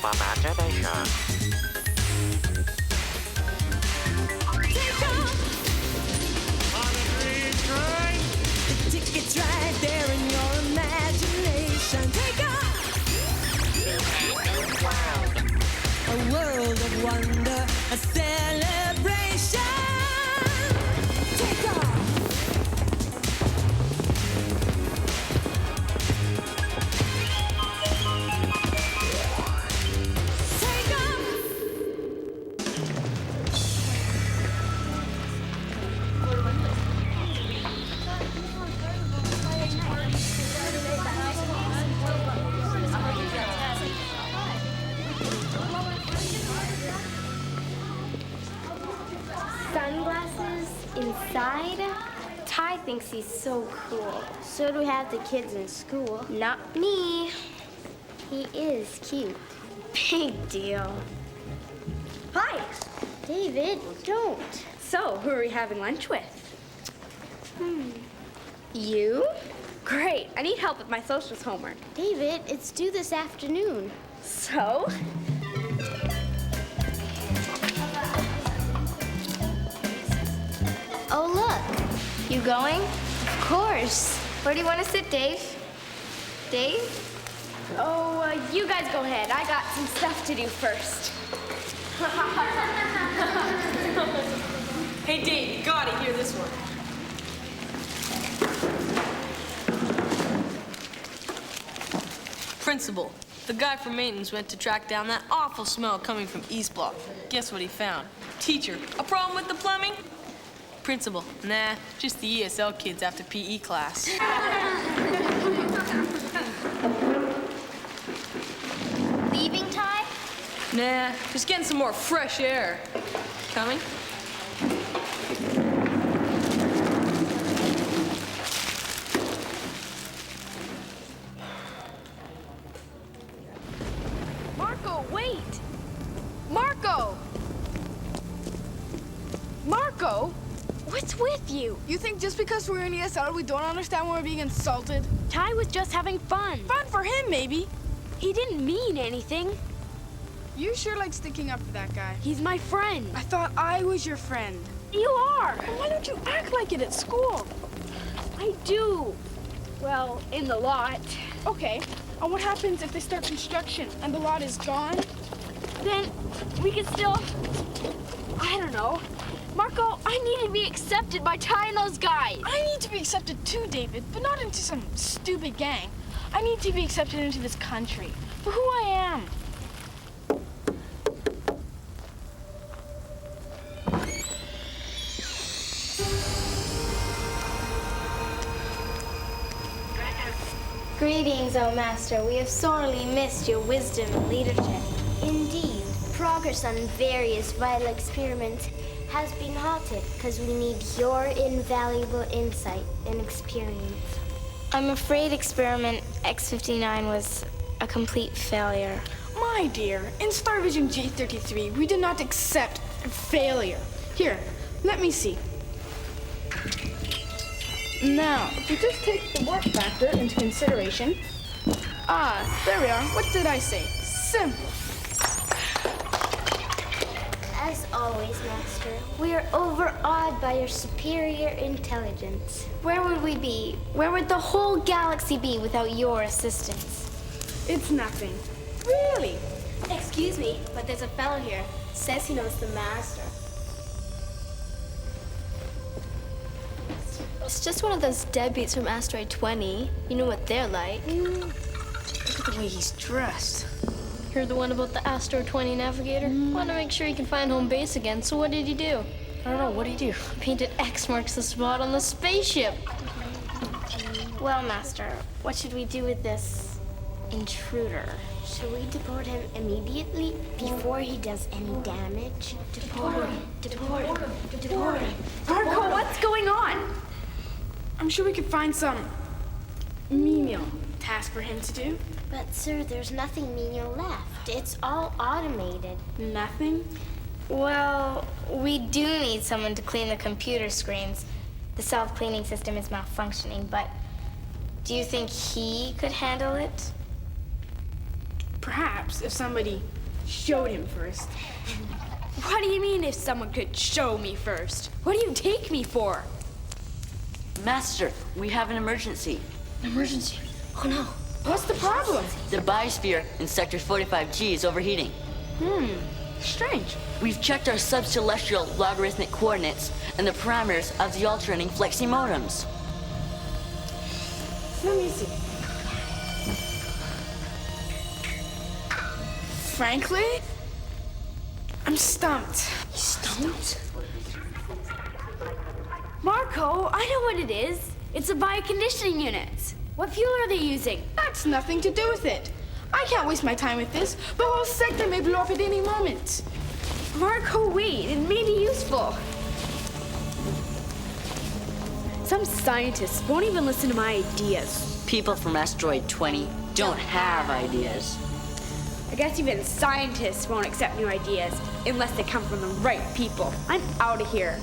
of imagination. Take off. On a dream train. The ticket's right there in your imagination. Take off. A world of wonder, a celebration. Take off. Take off. Sunglasses inside? Ty thinks he's so cool. So do half the kids in school. Not me. He is cute. Big deal. Hi. David, don't. So, who are we having lunch with? You? Great. I need help with my socials homework. David, it's due this afternoon. So? Oh, look. You going? Of course. Where do you want to sit, Dave? Dave? Oh, you guys go ahead. I got some stuff to do first. Hey, Dave, you gotta hear this one. Principal, the guy from maintenance went to track down that awful smell coming from East Block. Guess what he found? Teacher, a problem with the plumbing? Principal, nah, just the ESL kids after PE class. Leaving, Ty? Nah, just getting some more fresh air. Coming? Marco, wait! Marco! Marco? What's with you? You think just because we're in ESL we don't understand when we're being insulted? Ty was just having fun. Fun for him, maybe. He didn't mean anything. You sure like sticking up for that guy. He's my friend. I thought I was your friend. You are. Well, why don't you act like it at school? I do. Well, in the lot. Okay, and what happens if they start construction and the lot is gone? Then we can still, I don't know. Marco, I need to be accepted by Ty and those guys. I need to be accepted too, David, but not into some stupid gang. I need to be accepted into this country for who I am. Greetings, O Master. We have sorely missed your wisdom and leadership. Indeed, progress on various vital experiments has been halted because we need your invaluable insight and experience. I'm afraid experiment X59 was a complete failure. My dear, in Star Vision G33, we do not accept failure. Here, let me see. Now, if we just take the warp factor into consideration. There we are. What did I say? Simple. As always, Master, we are overawed by your superior intelligence. Where would we be? Where would the whole galaxy be without your assistance? It's nothing. Really? Excuse me, but there's a fellow here. Says he knows the Master. It's just one of those deadbeats from Asteroid 20. You know what they're like. Look at the way he's dressed. Heard the one about the Asteroid 20 navigator? Want to make sure he can find home base again, so what did he do? I don't know, what did he do? Painted X marks the spot on the spaceship. Well, Master, what should we do with this intruder? Should we deport him immediately before he does any damage? Deport him. Deport him. Deport him. Marco, what's going on? I'm sure we could find some menial task for him to do. But, sir, there's nothing menial left. It's all automated. Nothing? Well, we do need someone to clean the computer screens. The self-cleaning system is malfunctioning, but do you think he could handle it? Perhaps if somebody showed him first. What do you mean if someone could show me first? What do you take me for? Master, we have an emergency. Emergency? Oh no. What's the problem? The biosphere in Sector 45G is overheating. Strange. We've checked our subcelestial logarithmic coordinates and the parameters of the alternating fleximodems. Let me see. Frankly, I'm stumped. Stumped? Marco, I know what it is. It's a bioconditioning unit. What fuel are they using? That's nothing to do with it. I can't waste my time with this. The whole sector may blow up at any moment. Marco, wait. It may be useful. Some scientists won't even listen to my ideas. People from Asteroid 20 don't have ideas. I guess even scientists won't accept new ideas unless they come from the right people. I'm out of here.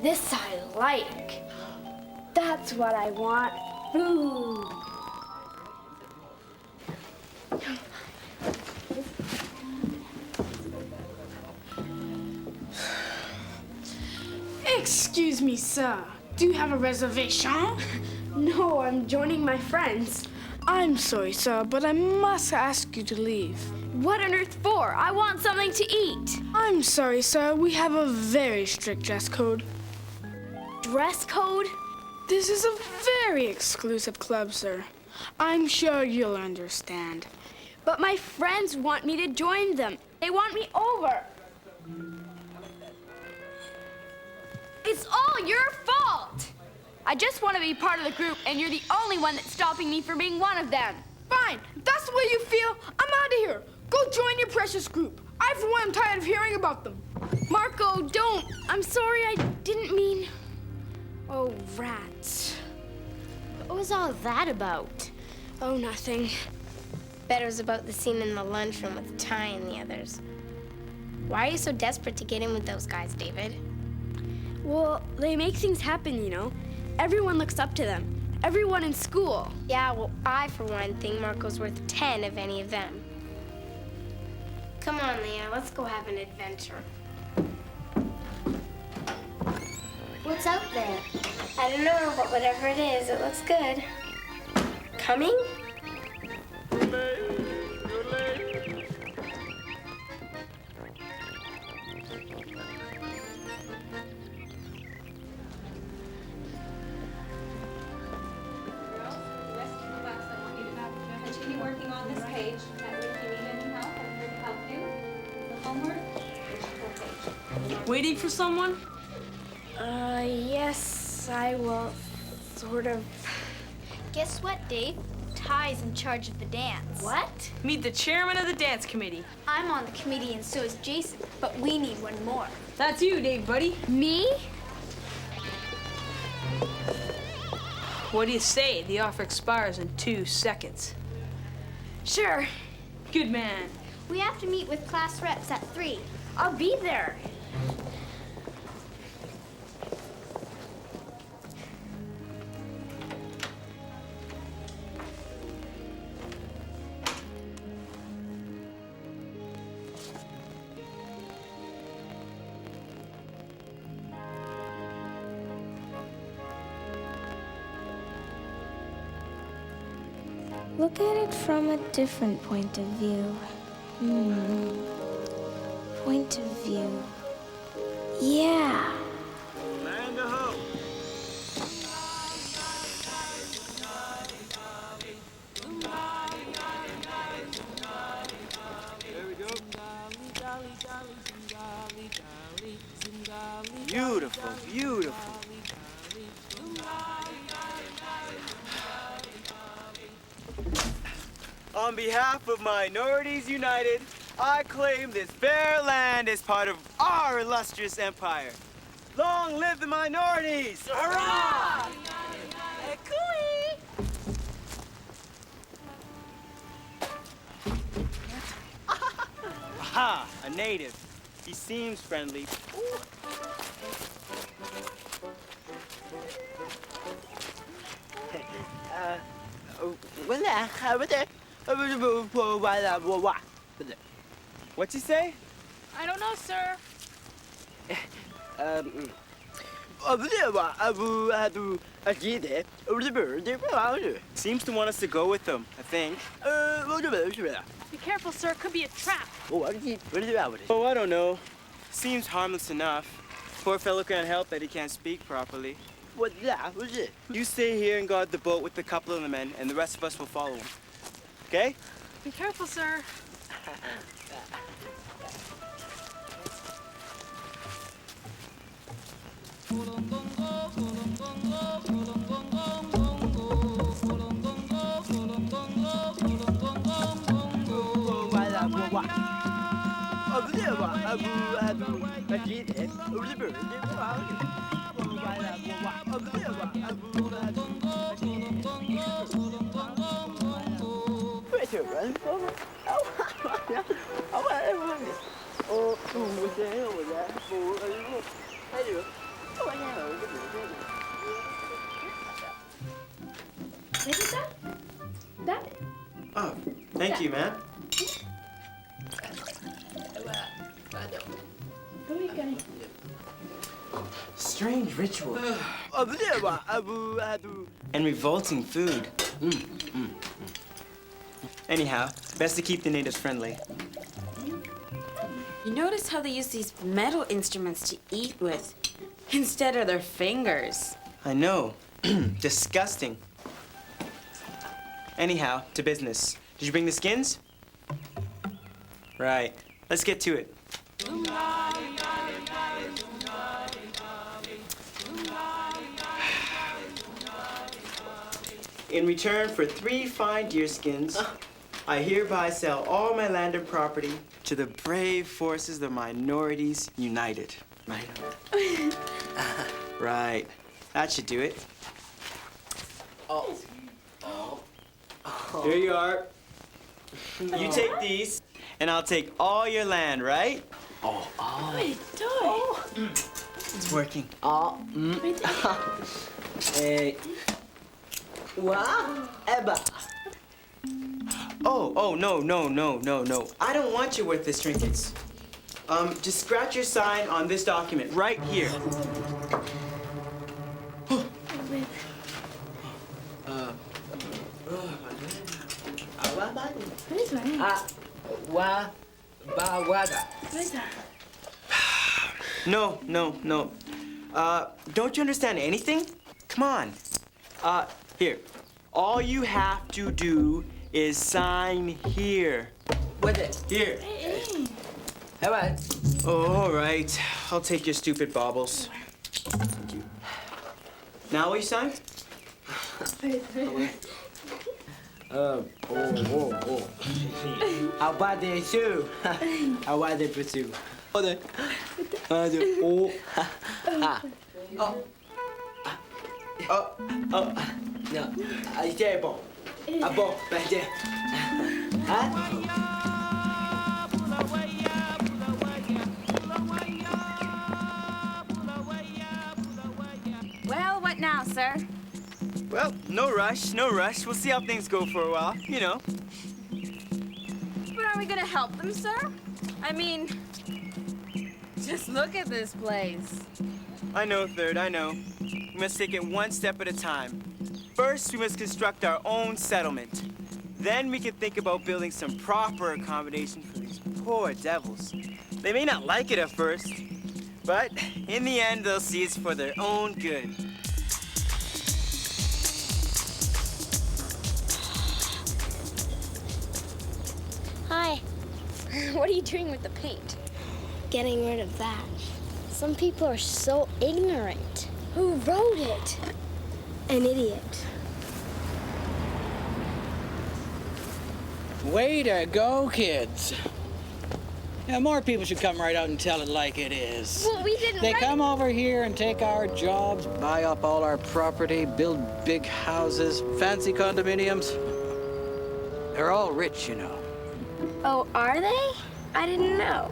This I like. That's what I want. Ooh. Excuse me, sir. Do you have a reservation? No, I'm joining my friends. I'm sorry, sir, but I must ask you to leave. What on earth for? I want something to eat. I'm sorry, sir. We have a very strict dress code. Dress code? This is a very exclusive club, sir. I'm sure you'll understand. But my friends want me to join them. They want me over. It's all your fault. I just want to be part of the group, and you're the only one that's stopping me from being one of them. Fine. If that's the way you feel, I'm out of here. Go join your precious group. I, for one, am tired of hearing about them. Marco, don't. I'm sorry, I didn't mean... Oh, rats. What was all that about? Oh, nothing. Bet it was about the scene in the lunchroom with Ty and the others. Why are you so desperate to get in with those guys, David? Well, they make things happen, you know. Everyone looks up to them. Everyone in school. Yeah, well, I, for one, think Marco's worth 10 of any of them. Come on, Leah, let's go have an adventure. What's out there? I don't know, but whatever it is, it looks good. Coming? Continue working on this page. If you need any help, I'm here to help you. The homework, page. Waiting for someone? Yes, I will. Sort of. Guess what, Dave? Ty's in charge of the dance. What? Meet the chairman of the dance committee. I'm on the committee and so is Jason, but we need one more. That's you, Dave, buddy. Me? What do you say? The offer expires in 2 seconds. Sure. Good man. We have to meet with class reps at 3. I'll be there. Look at it from a different point of view. Point of view. Yeah. Land ho. There we go. Beautiful, beautiful. On behalf of Minorities United, I claim this fair land as part of our illustrious empire. Long live the minorities! Hurrah! Aha, a native. He seems friendly. What'd you say? I don't know, sir. Seems to want us to go with them, I think. Be careful, sir. Could be a trap. Oh, I don't know. Seems harmless enough. Poor fellow can't help that he can't speak properly. You stay here and guard the boat with a couple of the men, and the rest of us will follow him. Okay? Be careful, sir. Oh, thank you, man. Strange ritual. And revolting food. Anyhow, best to keep the natives friendly. You notice how they use these metal instruments to eat with instead of their fingers? I know. Disgusting. Anyhow, to business. Did you bring the skins? Right. Let's get to it. In return for 3 fine deer skins, I hereby sell all my land and property to the brave forces of the Minorities United. Right. That should do it. Here you are. You take these, and I'll take all your land, right? It's working. Oh, no. I don't want your worthless trinkets. Just scratch your sign on this document right here. No. Don't you understand anything? Come on. Here. All you have to do is sign here. With it. Here. How about? Oh, all right. I'll take your stupid baubles. Thank you. Now will you sign? How about the shoe? How about the pursue? No, c'est bon. Ah bon, ben hein? Well, what now, sir? Well, no rush. We'll see how things go for a while, you know. But are we gonna help them, sir? I mean, just look at this place. I know, Third, I know. We must take it one step at a time. First, we must construct our own settlement. Then we can think about building some proper accommodation for these poor devils. They may not like it at first, but in the end, they'll see it's for their own good. Hi. What are you doing with the paint? Getting rid of that. Some people are so ignorant. Who wrote it? An idiot. Way to go, kids. Yeah, more people should come right out and tell it like it is. Well, we didn't They write come over here and take our jobs, buy up all our property, build big houses, fancy condominiums. They're all rich, you know. Oh, are they? I didn't know.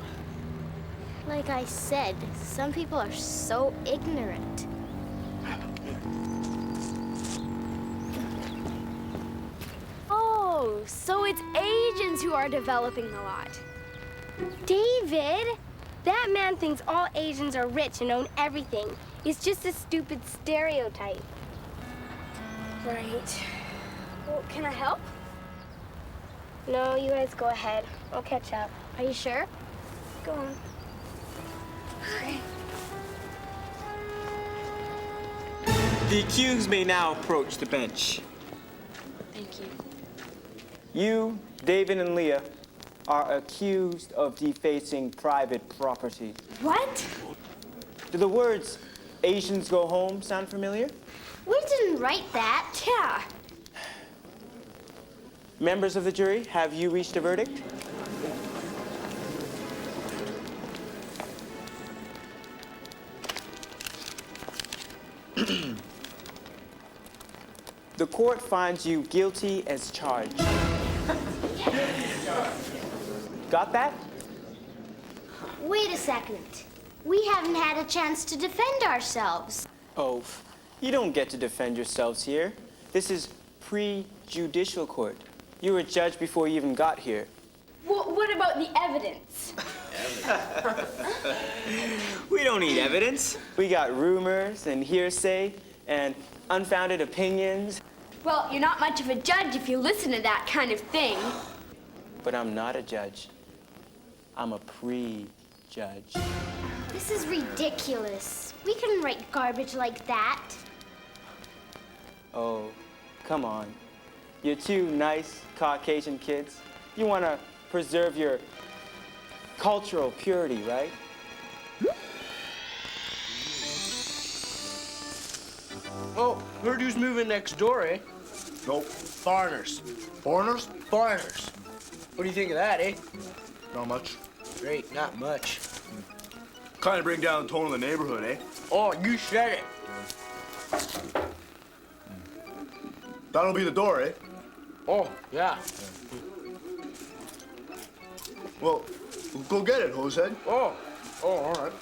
Like I said, some people are so ignorant. Oh, so it's Asians who are developing the lot. David, that man thinks all Asians are rich and own everything. It's just a stupid stereotype. Right. Well, can I help? No, you guys go ahead. I'll catch up. Are you sure? Go on. Okay. The accused may now approach the bench. Thank you. You, David and Leah, are accused of defacing private property. What? Do the words Asians go home sound familiar? We didn't write that. Yeah. Members of the jury, have you reached a verdict? The court finds you guilty as charged. Got that? Wait a second. We haven't had a chance to defend ourselves. Oh, you don't get to defend yourselves here. This is pre-judicial court. You were judged before you even got here. What about the evidence? We don't need evidence. We got rumors and hearsay and unfounded opinions. Well, you're not much of a judge if you listen to that kind of thing. But I'm not a judge. I'm a pre-judge. This is ridiculous. We couldn't write garbage like that. Oh, come on. You're two nice Caucasian kids. You want to preserve your cultural purity, right? Oh, heard who's moving next door, eh? Nope. Foreigners. Foreigners? Foreigners. What do you think of that, eh? Not much. Great, not much. Kind of bring down the tone of the neighborhood, eh? Oh, you said it. That'll be the door, eh? Oh, yeah. Well, go get it, Jose. Oh, all right.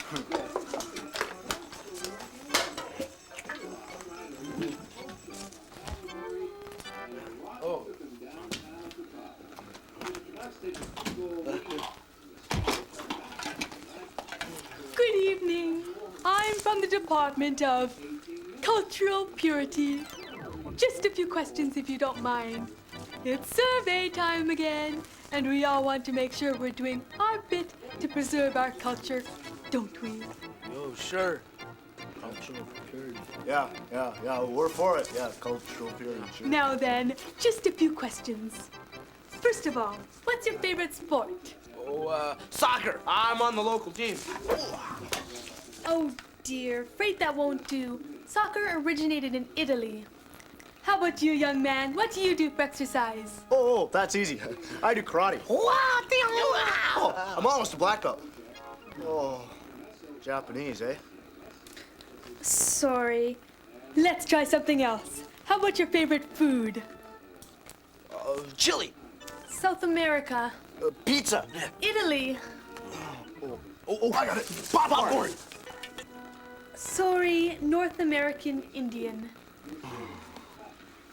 Good evening. I'm from the Department of Cultural Purity. Just a few questions if you don't mind. It's survey time again, and we all want to make sure we're doing our bit to preserve our culture, don't we? Oh, sure. Cultural purity. Yeah, we're for it. Yeah, cultural purity, sure. Now then, just a few questions. First of all, what's your favorite sport? Oh, soccer. I'm on the local team. Oh dear, afraid that won't do. Soccer originated in Italy. How about you, young man? What do you do for exercise? Oh, that's easy. I do karate. I'm almost a black belt. Oh, Japanese, eh? Sorry. Let's try something else. How about your favorite food? Chili. South America. Pizza. Italy. Oh, I got it. Popcorn. Sorry, North American Indian.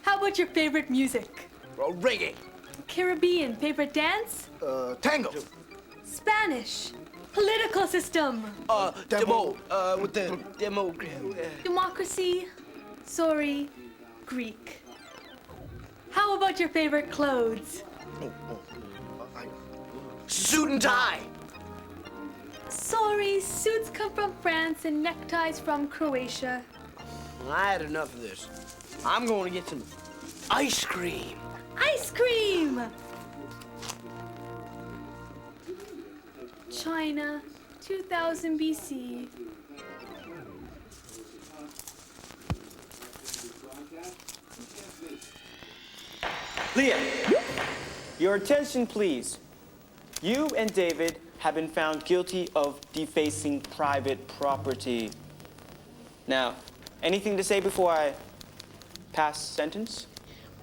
How about your favorite music? Reggae. Caribbean. Favorite dance? Tango. Spanish. Political system. Demo. With the demo. Democracy. Sorry, Greek. How about your favorite clothes? Suit and tie. Sorry, suits come from France and neckties from Croatia. I had enough of this. I'm going to get some ice cream. Ice cream! China, 2000 BC. Leah, your attention, please. You and David have been found guilty of defacing private property. Now, anything to say before I pass sentence?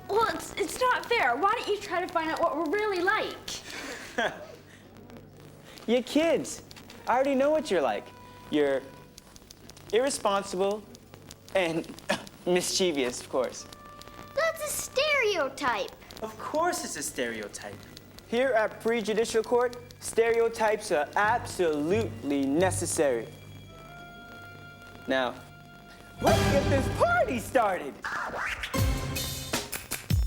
Well, it's not fair. Why don't you try to find out what we're really like? You're kids. I already know what you're like. You're irresponsible and mischievous, of course. That's a stereotype. Of course it's a stereotype. Here at Prejudicial Court, stereotypes are absolutely necessary. Now, let's get this party started.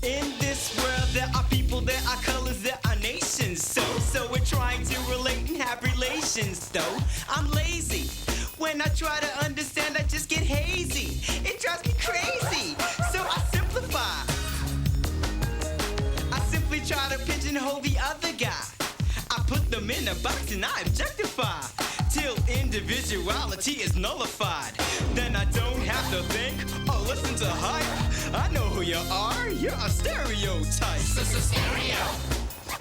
In this world, there are people, there are colors, there are nations. So we're trying to relate and have relations, though. I'm lazy. When I try to understand, I just get hazy. It drives me crazy. So I simplify. I simply try to pigeonhole the other guy. I put them in a box and I objectify. Till individuality is nullified. Then I don't have to think or listen to hype. I know who you are. You're a stereotype. Stereo.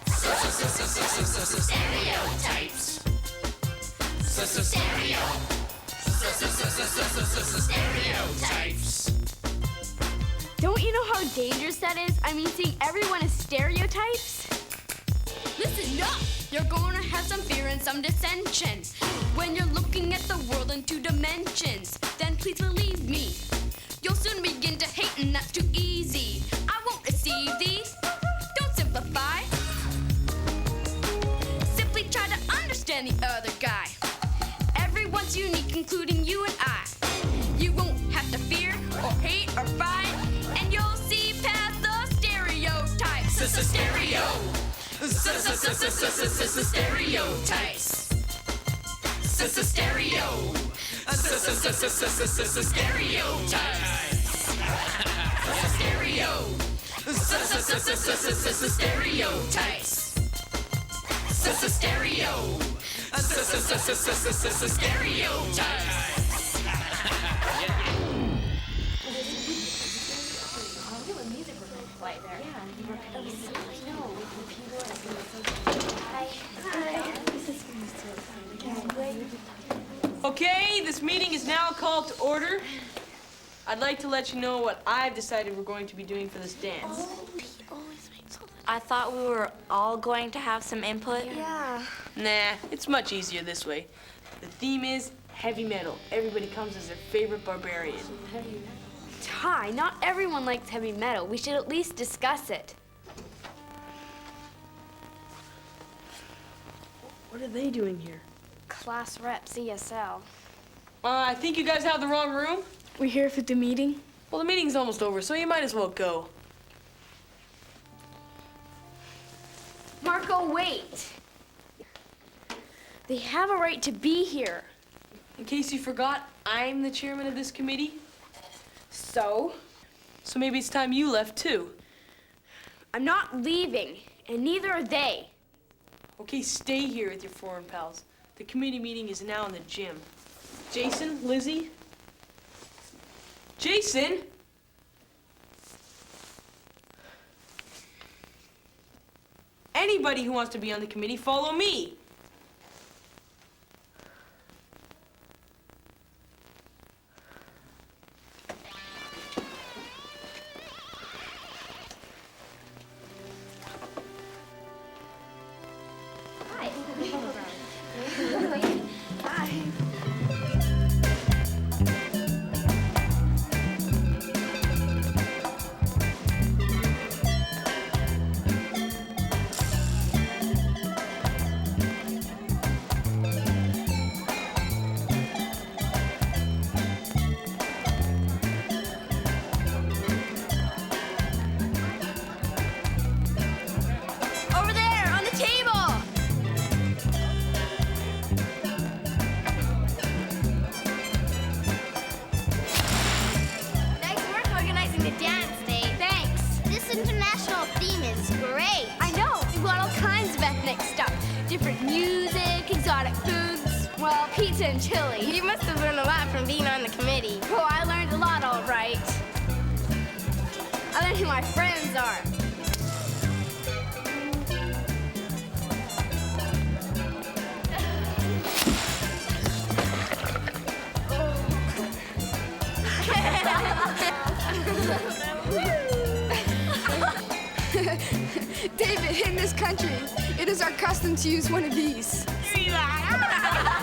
Stereotypes. Stereo. Stereotypes. Don't you know how dangerous that is? I mean, seeing everyone as stereotypes? Listen up! You're going to have some fear and some dissension when you're looking at the world in 2 dimensions. Then please believe me. You'll soon begin to hate, and that's too easy. I won't receive these. Don't simplify. Simply try to understand the other guy. Everyone's unique, including you and I. You won't have to fear or hate or fight, and you'll see past the stereotypes. Stereo. Stereotypes. Stereo. Okay, this meeting is now called to order. I'd like to let you know what I've decided we're going to be doing for this dance. I thought we were all going to have some input. Yeah. Nah, it's much easier this way. The theme is heavy metal. Everybody comes as their favorite barbarian. Ty, not everyone likes heavy metal. We should at least discuss it. What are they doing here? Class rep, CSL. I think you guys have the wrong room. We're here for the meeting. Well, the meeting's almost over, so you might as well go. Marco, wait. They have a right to be here. In case you forgot, I'm the chairman of this committee. So? So maybe it's time you left, too. I'm not leaving, and neither are they. Okay, stay here with your foreign pals. The committee meeting is now in the gym. Jason, Lizzie? Jason? Anybody who wants to be on the committee, follow me. Over there, on the table! Nice work organizing the dance, Nate. Thanks. This international theme is great. I know, we've got all kinds of ethnic stuff. Different music, exotic foods, well, pizza and chili. You must have learned a lot from being on the committee. Oh, I learned a lot, all right. I learned who my friends are. David, in this country, it is our custom to use one of these. See that?